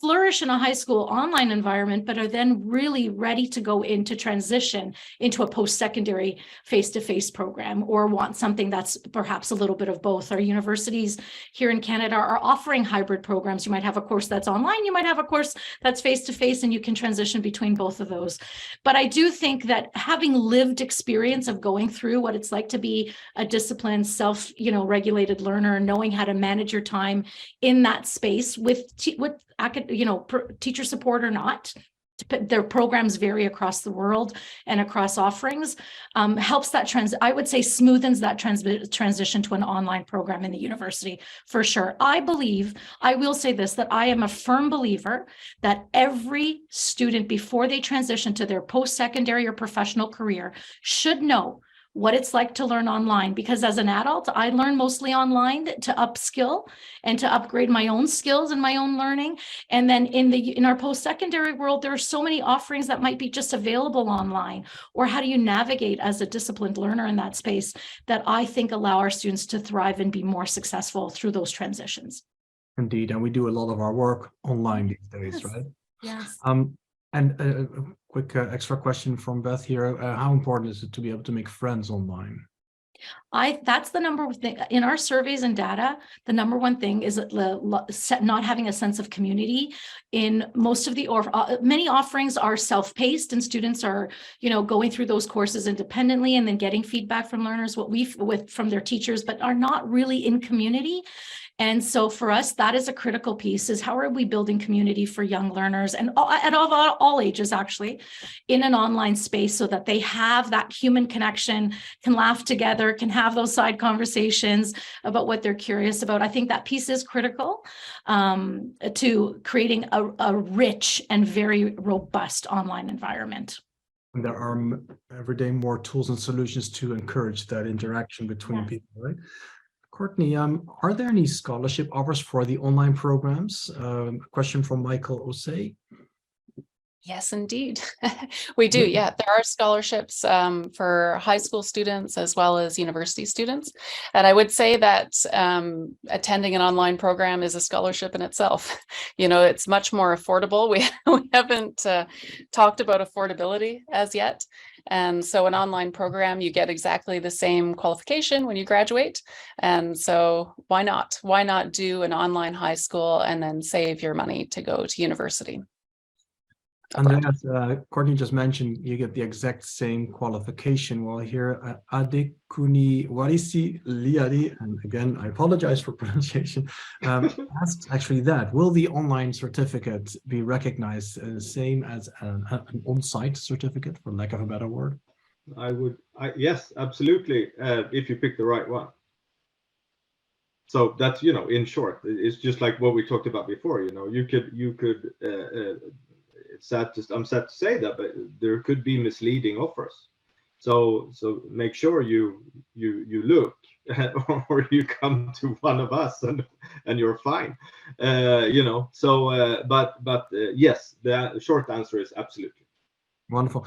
Speaker 4: flourish in a high school online environment, but are then really ready to go into transition into a post-secondary face-to-face program, or want something that's perhaps a little bit of both. Our universities here in Canada are offering hybrid programs. You might have a course that's online, you might have a course that's face-to-face, and you can transition between both of those. But I do think that having lived experience of going through what it's like to be a disciplined, regulated learner, knowing how to manage your time in that space with teacher support or not, their programs vary across the world and across offerings, helps that I would say smoothens that transition to an online program in the university for sure. I will say this, that I am a firm believer that every student, before they transition to their post-secondary or professional career, should know what it's like to learn online, because as an adult, I learn mostly online to upskill and to upgrade my own skills and my own learning. And then in our post-secondary world, there are so many offerings that might be just available online, or how do you navigate as a disciplined learner in that space, that I think allow our students to thrive and be more successful through those transitions.
Speaker 1: Indeed, and we do a lot of our work online these days,
Speaker 4: Yes.
Speaker 1: right?
Speaker 4: Yes.
Speaker 1: And a quick extra question from Beth here. How important is it to be able to make friends online?
Speaker 4: That's the number one thing in our surveys and data. The number one thing is not having a sense of community. In most of the many offerings are self-paced, and students are, going through those courses independently and then getting feedback from learners, from their teachers, but are not really in community. And so for us, that is a critical piece, is how are we building community for young learners and at all ages, actually, in an online space, so that they have that human connection, can laugh together, can have those side conversations about what they're curious about. I think that piece is critical to creating a rich and very robust online environment.
Speaker 1: And there are every day more tools and solutions to encourage that interaction between people, right? Courtney, are there any scholarship offers for the online programs? A question from Michael Osei.
Speaker 3: Yes, indeed. We do. Yeah, there are scholarships for high school students as well as university students. And I would say that attending an online program is a scholarship in itself. You know, it's much more affordable. We haven't talked about affordability as yet. And so an online program, you get exactly the same qualification when you graduate. And so why not? Why not do an online high school and then save your money to go to university?
Speaker 1: Andreas, Courtney just mentioned you get the exact same qualification. Well, here, Adekuni Warisi Liari, and again, I apologize for pronunciation, asks actually that. Will the online certificate be recognized the same as an on-site certificate, for lack of a better word?
Speaker 5: Yes, absolutely, if you pick the right one. So that's, in short, it's just like what we talked about before, you could I'm sad to say that, but there could be misleading offers. So make sure you look, or you come to one of us and you're fine. But yes, the short answer is absolutely.
Speaker 1: Wonderful.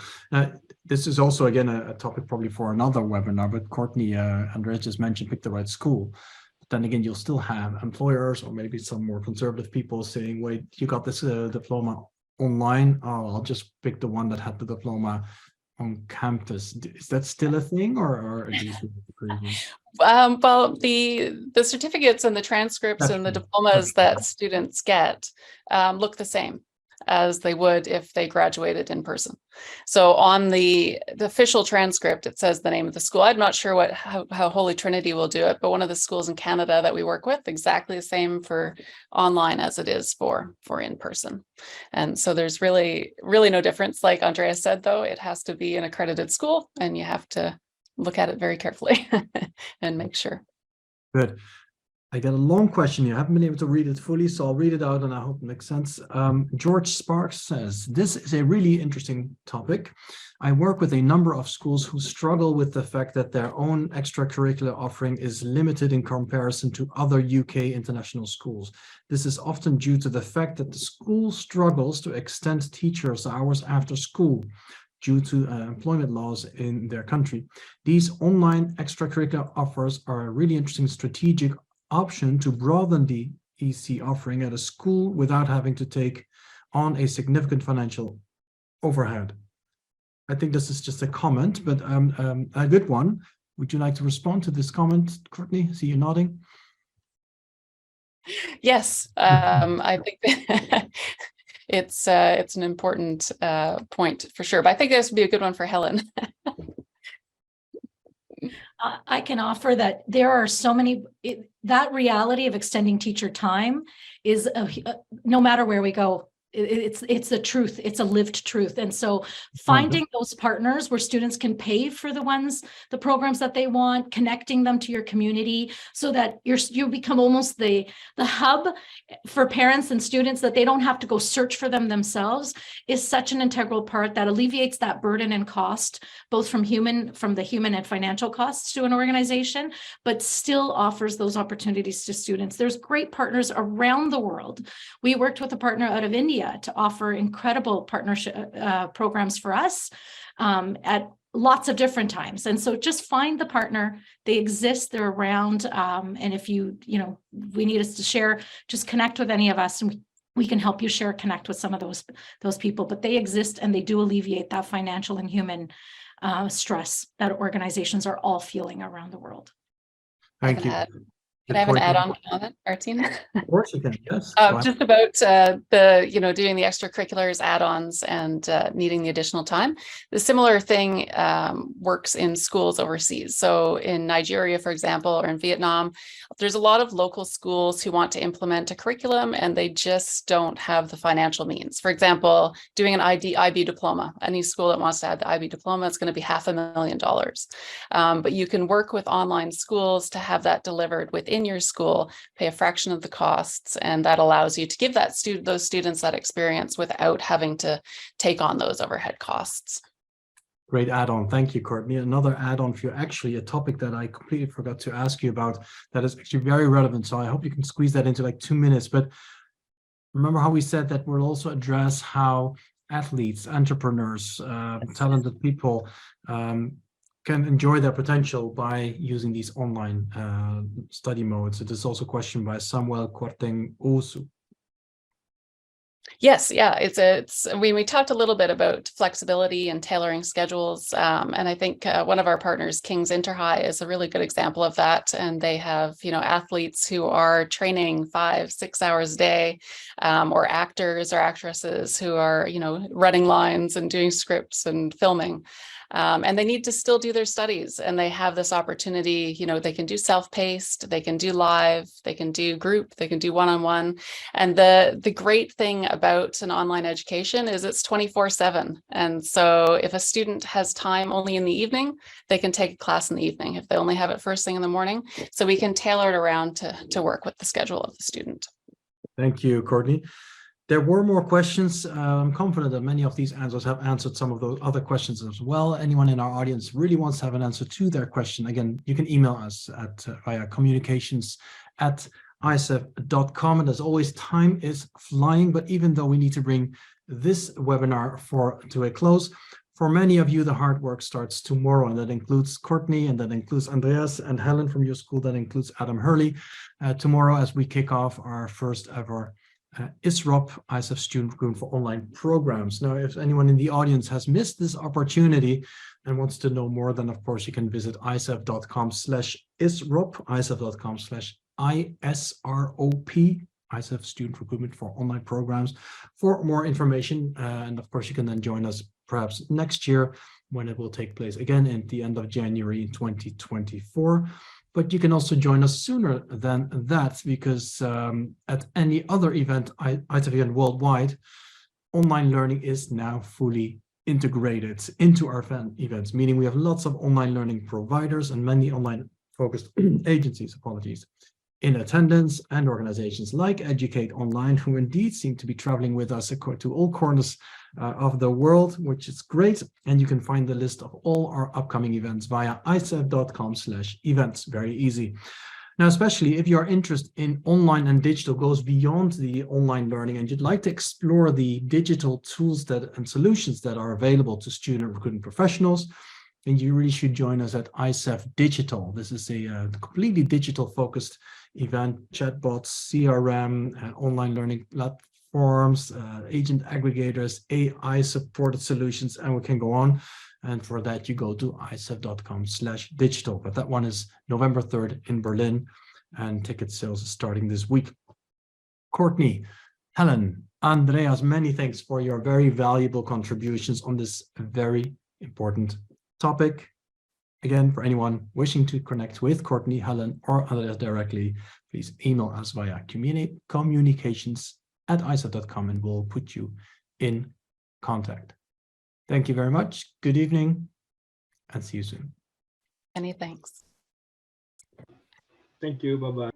Speaker 1: This is also, again, a topic probably for another webinar, but Courtney, Andreas just mentioned, pick the right school. But then again, you'll still have employers or maybe some more conservative people saying, wait, you got this diploma online, I'll just pick the one that had the diploma on campus. Is that still a thing, or do you think it's crazy?
Speaker 3: Well, the certificates and the transcripts and the diplomas that students get look the same as they would if they graduated in person. So on the official transcript, it says the name of the school. I'm not sure how Holy Trinity will do it, but one of the schools in Canada that we work with, exactly the same for online as it is for in person. And so there's really no difference. Like Andreas said, though, it has to be an accredited school, and you have to look at it very carefully and make sure.
Speaker 1: Good. I got a long question here. I haven't been able to read it fully, so I'll read it out and I hope it makes sense. George Sparks says, this is a really interesting topic. I work with a number of schools who struggle with the fact that their own extracurricular offering is limited in comparison to other UK international schools. This is often due to the fact that the school struggles to extend teachers' hours after school due to employment laws in their country. These online extracurricular offers are a really interesting strategic option to broaden the EC offering at a school without having to take on a significant financial overhead. I think this is just a comment, but a good one. Would you like to respond to this comment, Courtney? See you nodding.
Speaker 3: Yes, I think it's an important point for sure, but I think this would be a good one for Helen.
Speaker 4: I can offer that there are so many, that reality of extending teacher time is no matter where we go, it's a truth. It's a lived truth. And so finding those partners where students can pay for the programs that they want, connecting them to your community so that you become almost the hub for parents and students, that they don't have to go search for them themselves, is such an integral part that alleviates that burden and cost, both from the human and financial costs to an organization, but still offers those opportunities to students. There's great partners around the world. We worked with a partner out of India to offer incredible partnership programs for us at lots of different times. And so just find the partner. They exist, they're around. And if we need us to share, just connect with any of us and we can help you connect with some of those people, but they exist and they do alleviate that financial and human stress that organizations are all feeling around the world.
Speaker 1: Thank you.
Speaker 3: Can I have an add-on comment, Martijn?
Speaker 1: Of course you can, yes. Go ahead.
Speaker 3: Just about the doing the extracurriculars, add-ons, and needing the additional time. The similar thing works in schools overseas. So in Nigeria, for example, or in Vietnam, there's a lot of local schools who want to implement a curriculum and they just don't have the financial means. For example, doing an IB diploma. Any school that wants to add the IB diploma, it's going to be $500,000. But you can work with online schools to have that delivered within your school, pay a fraction of the costs, and that allows you to give those students that experience without having to take on those overhead costs.
Speaker 1: Great add-on. Thank you, Courtney. Another add-on for you, actually a topic that I completely forgot to ask you about that is actually very relevant. So I hope you can squeeze that into like 2 minutes. But remember how we said that we'll also address how athletes, entrepreneurs, talented people can enjoy their potential by using these online study modes. It is also a question by Samuel Korteng Osu.
Speaker 3: Yes, yeah, we talked a little bit about flexibility and tailoring schedules, and I think one of our partners, King's Interhigh, is a really good example of that. And they have, athletes who are training 5-6 hours a day, or actors or actresses who are, running lines and doing scripts and filming. And they need to still do their studies, and they have this opportunity, they can do self-paced, they can do live, they can do group, they can do one-on-one. And the great thing about an online education is it's 24/7. And so if a student has time only in the evening, they can take a class in the evening if they only have it first thing in the morning. So we can tailor it around to work with the schedule of the student.
Speaker 1: Thank you, Courtney. There were more questions. I'm confident that many of these answers have answered some of those other questions as well. Anyone in our audience really wants to have an answer to their question, again, you can email us at via communications@icef.com. And as always, time is flying, but even though we need to bring this webinar to a close, for many of you, the hard work starts tomorrow, and that includes Courtney, and that includes Andreas and Helen from your school, that includes Adam Hurley. Tomorrow, as we kick off our first ever ISROP, ICEF Student Recruitment for Online Programs. Now, if anyone in the audience has missed this opportunity and wants to know more, then of course you can visit icef.com/ISROP, icef.com/ISROP, ICEF Student Recruitment for Online Programs, for more information. And of course, you can then join us perhaps next year when it will take place again at the end of January in 2024. But you can also join us sooner than that, because at any other event, ICEF event worldwide, online learning is now fully integrated into our events, meaning we have lots of online learning providers and many online focused agencies, in attendance, and organizations like Educate Online, who indeed seem to be traveling with us to all corners of the world, which is great. And you can find the list of all our upcoming events via icef.com/events. Very easy. Now, especially if your interest in online and digital goes beyond the online learning and you'd like to explore the digital tools and solutions that are available to student recruitment professionals, then you really should join us at ICEF Digital. This is a completely digital focused event, chatbots, CRM, online learning platforms, agent aggregators, AI supported solutions, and we can go on. And for that, you go to icef.com/digital. But that one is November 3rd in Berlin, and ticket sales is starting this week. Courtney, Helen, Andreas, many thanks for your very valuable contributions on this very important topic. Again, for anyone wishing to connect with Courtney, Helen, or Andreas directly, please email us via communications@icef.com and we'll put you in contact. Thank you very much. Good evening and see you soon.
Speaker 3: Many thanks.
Speaker 5: Thank you. Bye-bye.